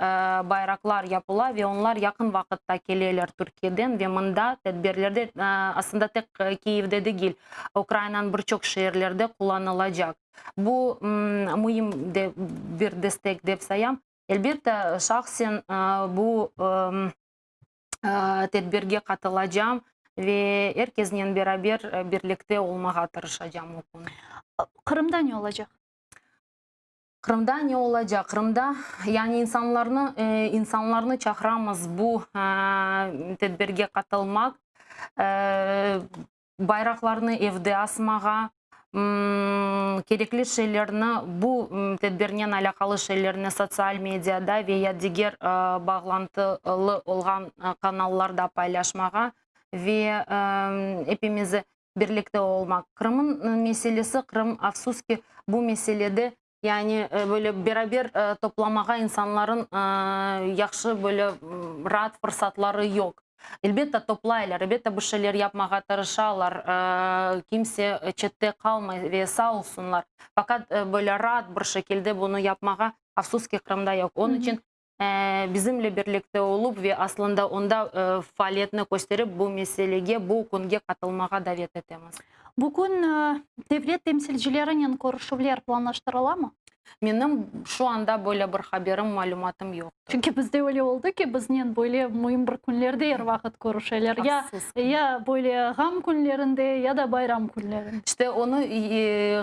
bayraklar yapıla ve onlar yakın vakitte geliyorlar Türkiye'den ve mında tedbirlerde aslında tek Kiev'de değil, Ukrayna'nın birçok şehirlerde kullanılacak. Bu mühim de bir destek dep sayam. Elbette şahsen bu tedbirge katılacağım ve herkesle beraber birlikte olmaya tırışacağım o konu. Kırım'da ne olacak? Kırım'da ne olacak? Kırım'da yani insanlarını çağıramız bu tedbirge katılmak, bayraklarını evde asmağa, gerekli şeylerini bu tedbirden alakalı şeylerini sosyal medyada veya diğer bağlantılı olan kanallarda paylaşmağa ve hepimizi birlikte olmak. Kırım'ın meselesi, Kırım afsus ki bu meselede yani böyle beraber toplamağa insanların yaxşı böyle rahat fırsatları yok. Elbette toplaylar, elbette bu şeyler yapmağa tırışarlar. Kimse çette kalmıyor ve sağ olsunlar. Fakat böyle rahat bir şekilde bunu yapmağa afsus ki Kırım'da yok. Onun için bizimle birlikte olup ve aslında onda faaliyetini gösterip bu meseleye, bu konuya katılmağa davet etmemiz. Bugün devlet temsilcilerinin görüşmeler planlaştırıla mı? Benim şu anda böyle bir haberim, malumatım yok. Çünkü bizde öyle oldu ki bizden böyle mühim bir günlerde her vakit görüşeler. Ya böyle gam günlerinde ya da bayram günlerinde. İşte onu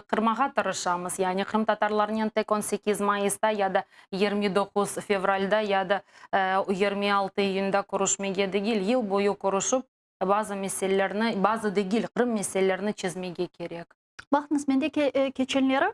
kırmağa tırışamız. Yani Kırım Tatarlarının tek 18 Mayıs'ta ya da 29 Fevral'da ya da 26 iyunda görüşmeye değil, yıl boyu görüşüp bazı meselelerini, bazı değil Kırım meselelerini çizmeye gerek. Бақытыңыз, менде кеченлері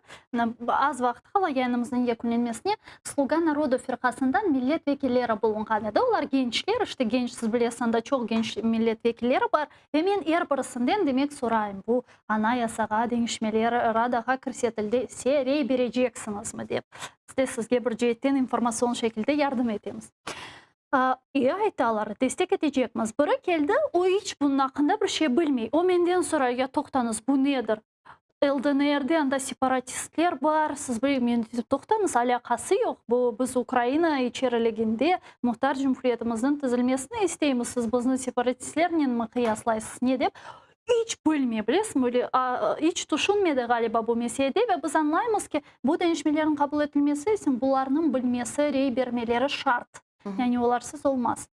аз вақыт қала янымыздың екіленмесіне «Слуга народу» фирқасындан миллет векиллері болынған еді. Олар генчлер, ішті генч, сіз білесінде чоқ генч миллет векиллері бар. Мен бірісінден демек сұрайым, бұл ана ясаға денішмелер радаға кірсетілді серей бережексіңіз ме деп. Сізге бір жеттен информацион шекілде ярдым етеміз. Айталар, дестек етежекміз. Бірі келді, о еш бұның ақында бір ше білмей. О менден сұрай, тоқтаңыз, бұл недір? ЛДНРде анда сепаратистлер бар, сіз мен тоқтаңыз, алақасы жоқ. Біз Украина ичерілегенде мұхтар жұмхуретіміздің түзілмесіне істейміз. Сіз біздің сепаратистлерінен мұқияслайсыз не деп. Hiç bölmeye bilesің, hiç düşünmedi galiba bu meselede ve biz anlayımız ki bu değişmelerin kabul edilmesi için bunların bilmesi, rey vermeleri şart. Yani olarsız olmaz.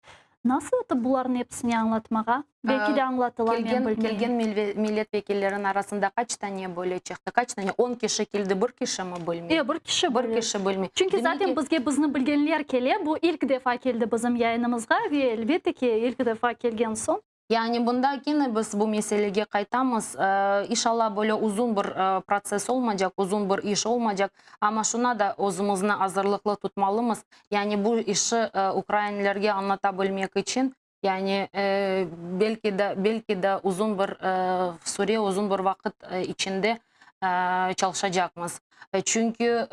Nasıl bunların hepsini anlatmağa? Belki de anlatılar, ben bilmiyorum. Келген milletvekillerin arasında kaç tane böyle çıktı? Kaç tane? 10 kişi geldi, bir kişi mi bilmiyor? Bir kişi bilmiyor. Çünkü zaten bizge bizni bilgenler kele, bu ilk defa geldi bizim yayınımızga ve elbette ki ilk defa gelgen son. Yani bunda yine biz bu meseleye kaytamız. İnşallah böyle uzun bir proses olmayacak, uzun bir iş olmayacak. Ama şuna da özümüzü hazırlıklı tutmalıyız. Yani bu işi Ukraynalılara anlatabilmek için yani belki de uzun bir süre, uzun bir vakit içinde çalışacağımız. Çünkü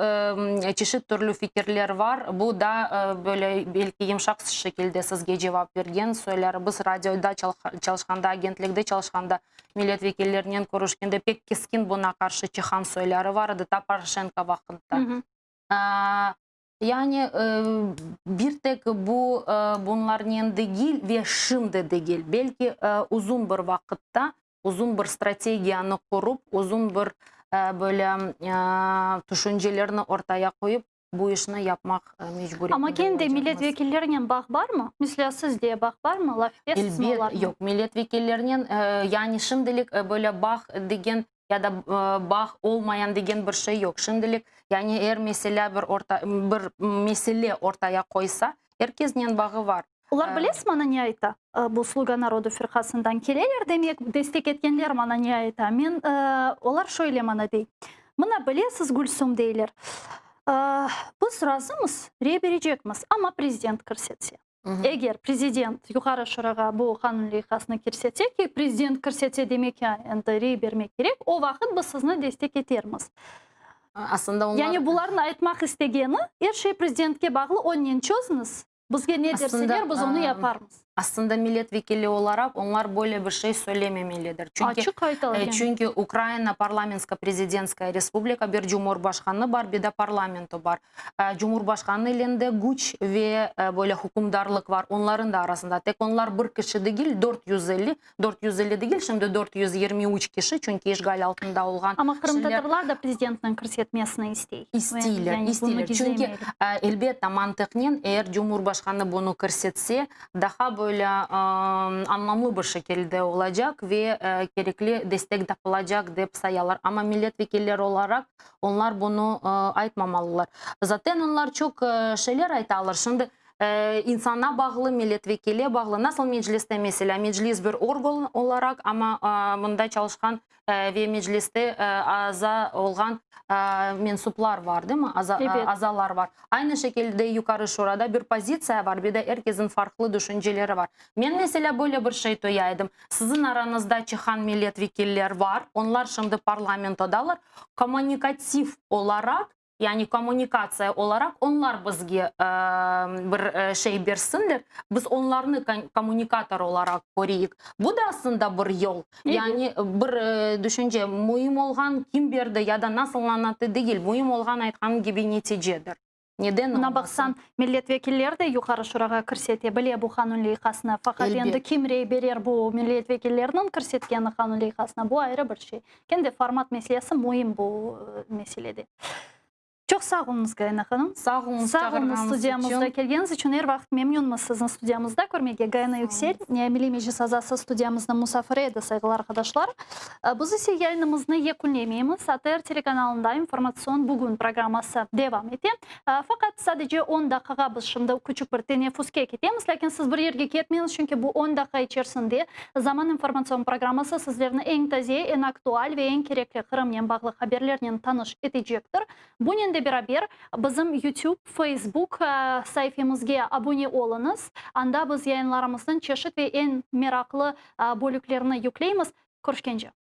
çeşit türlü fikirler var. Bu da böyle belki yumuşak şekilde sizge cevap vergen söyler. Biz radyoda çalışkanda, agentlikte çalışkanda milletvekillerinin görüşkende pek keskin buna karşı çıkan söyleri vardı da Poroshenko vaktinde. Yani bir tek bunların değil ve şimdi değil. Belki uzun bir vakitte, uzun bir stratejiyanı kurup, uzun bir böyle düşüncelerini ortaya koyup bu işini yapmak mecbur. Ama kendi milletvekillerinin bağ var mı? Mesela sizde bağ var mı? Laf etsin olar mı? Yok, milletvekillerinin yani şimdilik böyle bağ degen ya da bağ olmayan degen bir şey yok. Şimdilik yani eğer mesela bir mesele ortaya koysa herkesin bağı var. Ular bilesiz mana ne ayta? Bu Sluga Narodu firqasından keleler demek destek etkenler mana ne ayta? Men olar şöyle mana dey. Mına bilesiz Gülsüm deyler. Biz razımız, rey berecekmiz ama prezident kirsetse. Eğer prezident yukarı şuraga bu kanun leyhasını kirsetse ki prezident kirsetse demek yani rey bermek gerek, o vakit biz sizni destek etermiz. Aslında onlar... Yani bunların aytmak istegeni her şey prezidentke bağlı, onun çözünüz. Bizge ne derseler biz onu yaparız. Aslında milletvekili olarak onlar böyle bir şey söylememelidir. Çünkü Ukrayna parlamentsko-prezidentskaya respublika bir cumhurbaşkanı var, bir de parlamento var. Cumhurbaşkanı elinde güç ve böyle hükümdarlık var. Onların da arasında tek onlar bir kişi değil, 450 değil, şimdi 423 kişi çünkü işgal altında olan. Ama Kırım Tatarlar da prezidentin kırsetmesini istiyor. İstiyorlar. Çünkü elbette mantıknen eğer cumhurbaşkanı bunu kırsetse daha böyle anlamlı bir şekilde olacak ve gerekli destek yapılacak deyip sayarlar. Ama milletvekilleri olarak onlar bunu aytmamalılar. Zaten onlar çok şeyler aytarlar. Şimdi insana bağlı, milletvekiliye bağlı. Nasıl mecliste mesela? Meclis bir organ olarak ama bunda çalışkan ve mecliste aza olan mensuplar var değil mi? Azalar var. Aynı şekilde yukarı şurada bir pozisyon var. Bir de herkesin farklı düşünceleri var. Ben mesela böyle bir şey duyaydım. Sizin aranızda çıkan milletvekiller var. Onlar şimdi parlamentodalar. Kommunikatif olarak yani komünikatsiya olarak onlar bizge bir şey versinler. Biz onlarını komünikator olarak göreyik. Bu da aslında bir yol. Yani bir düşünce mühim olgan kim verdi ya da nasıl anlattı değil. Mühim olgan aytkan gibi neticedir. Neden Buna olmasın? baksan milletvekilleri de yukarı şuraga kirsete bile bu kanun leyhasına. Fakat endi kim rey berer bu milletvekillerinin kirsetkeni kanun leyhasına, bu ayrı bir şey. Kendi format meselesi mühim bu meselede. Жоқ, сақ болыңыз, Гайна ханым. Сақ болыңыз, Сақ болыңыз, шақырғаныңыз студиямызда үшін. келгеніңіз үшін әр вақыт мемнунмыз сіздің студиямызда көрмеге. Гайна Юксель, Милли Мejlis азасы студиямыздың мұсафыры еді, сайғылы arkadaşlar. Біз есе yayınımızны екүлемейміз. АТР телеканалында информацион бүгін программасы девам ете. Fakat sadece 10 dakika biz şimdi küçük bir teneffüske ketemiz. Lakin siz bir yerge ketmeyiniz çünkü bu 10 dakika içerisinde Zaman informasyon programması sizlerini en taze, en aktual ve en gerekli Kırım'la bağlı haberlerle tanış edecektir. Bununla beraber bizim YouTube, Facebook sayfamızga abone olunuz. Anda biz yayınlarımızın çeşit ve en meraklı bölüklerini yükleyimiz. Görüşkence.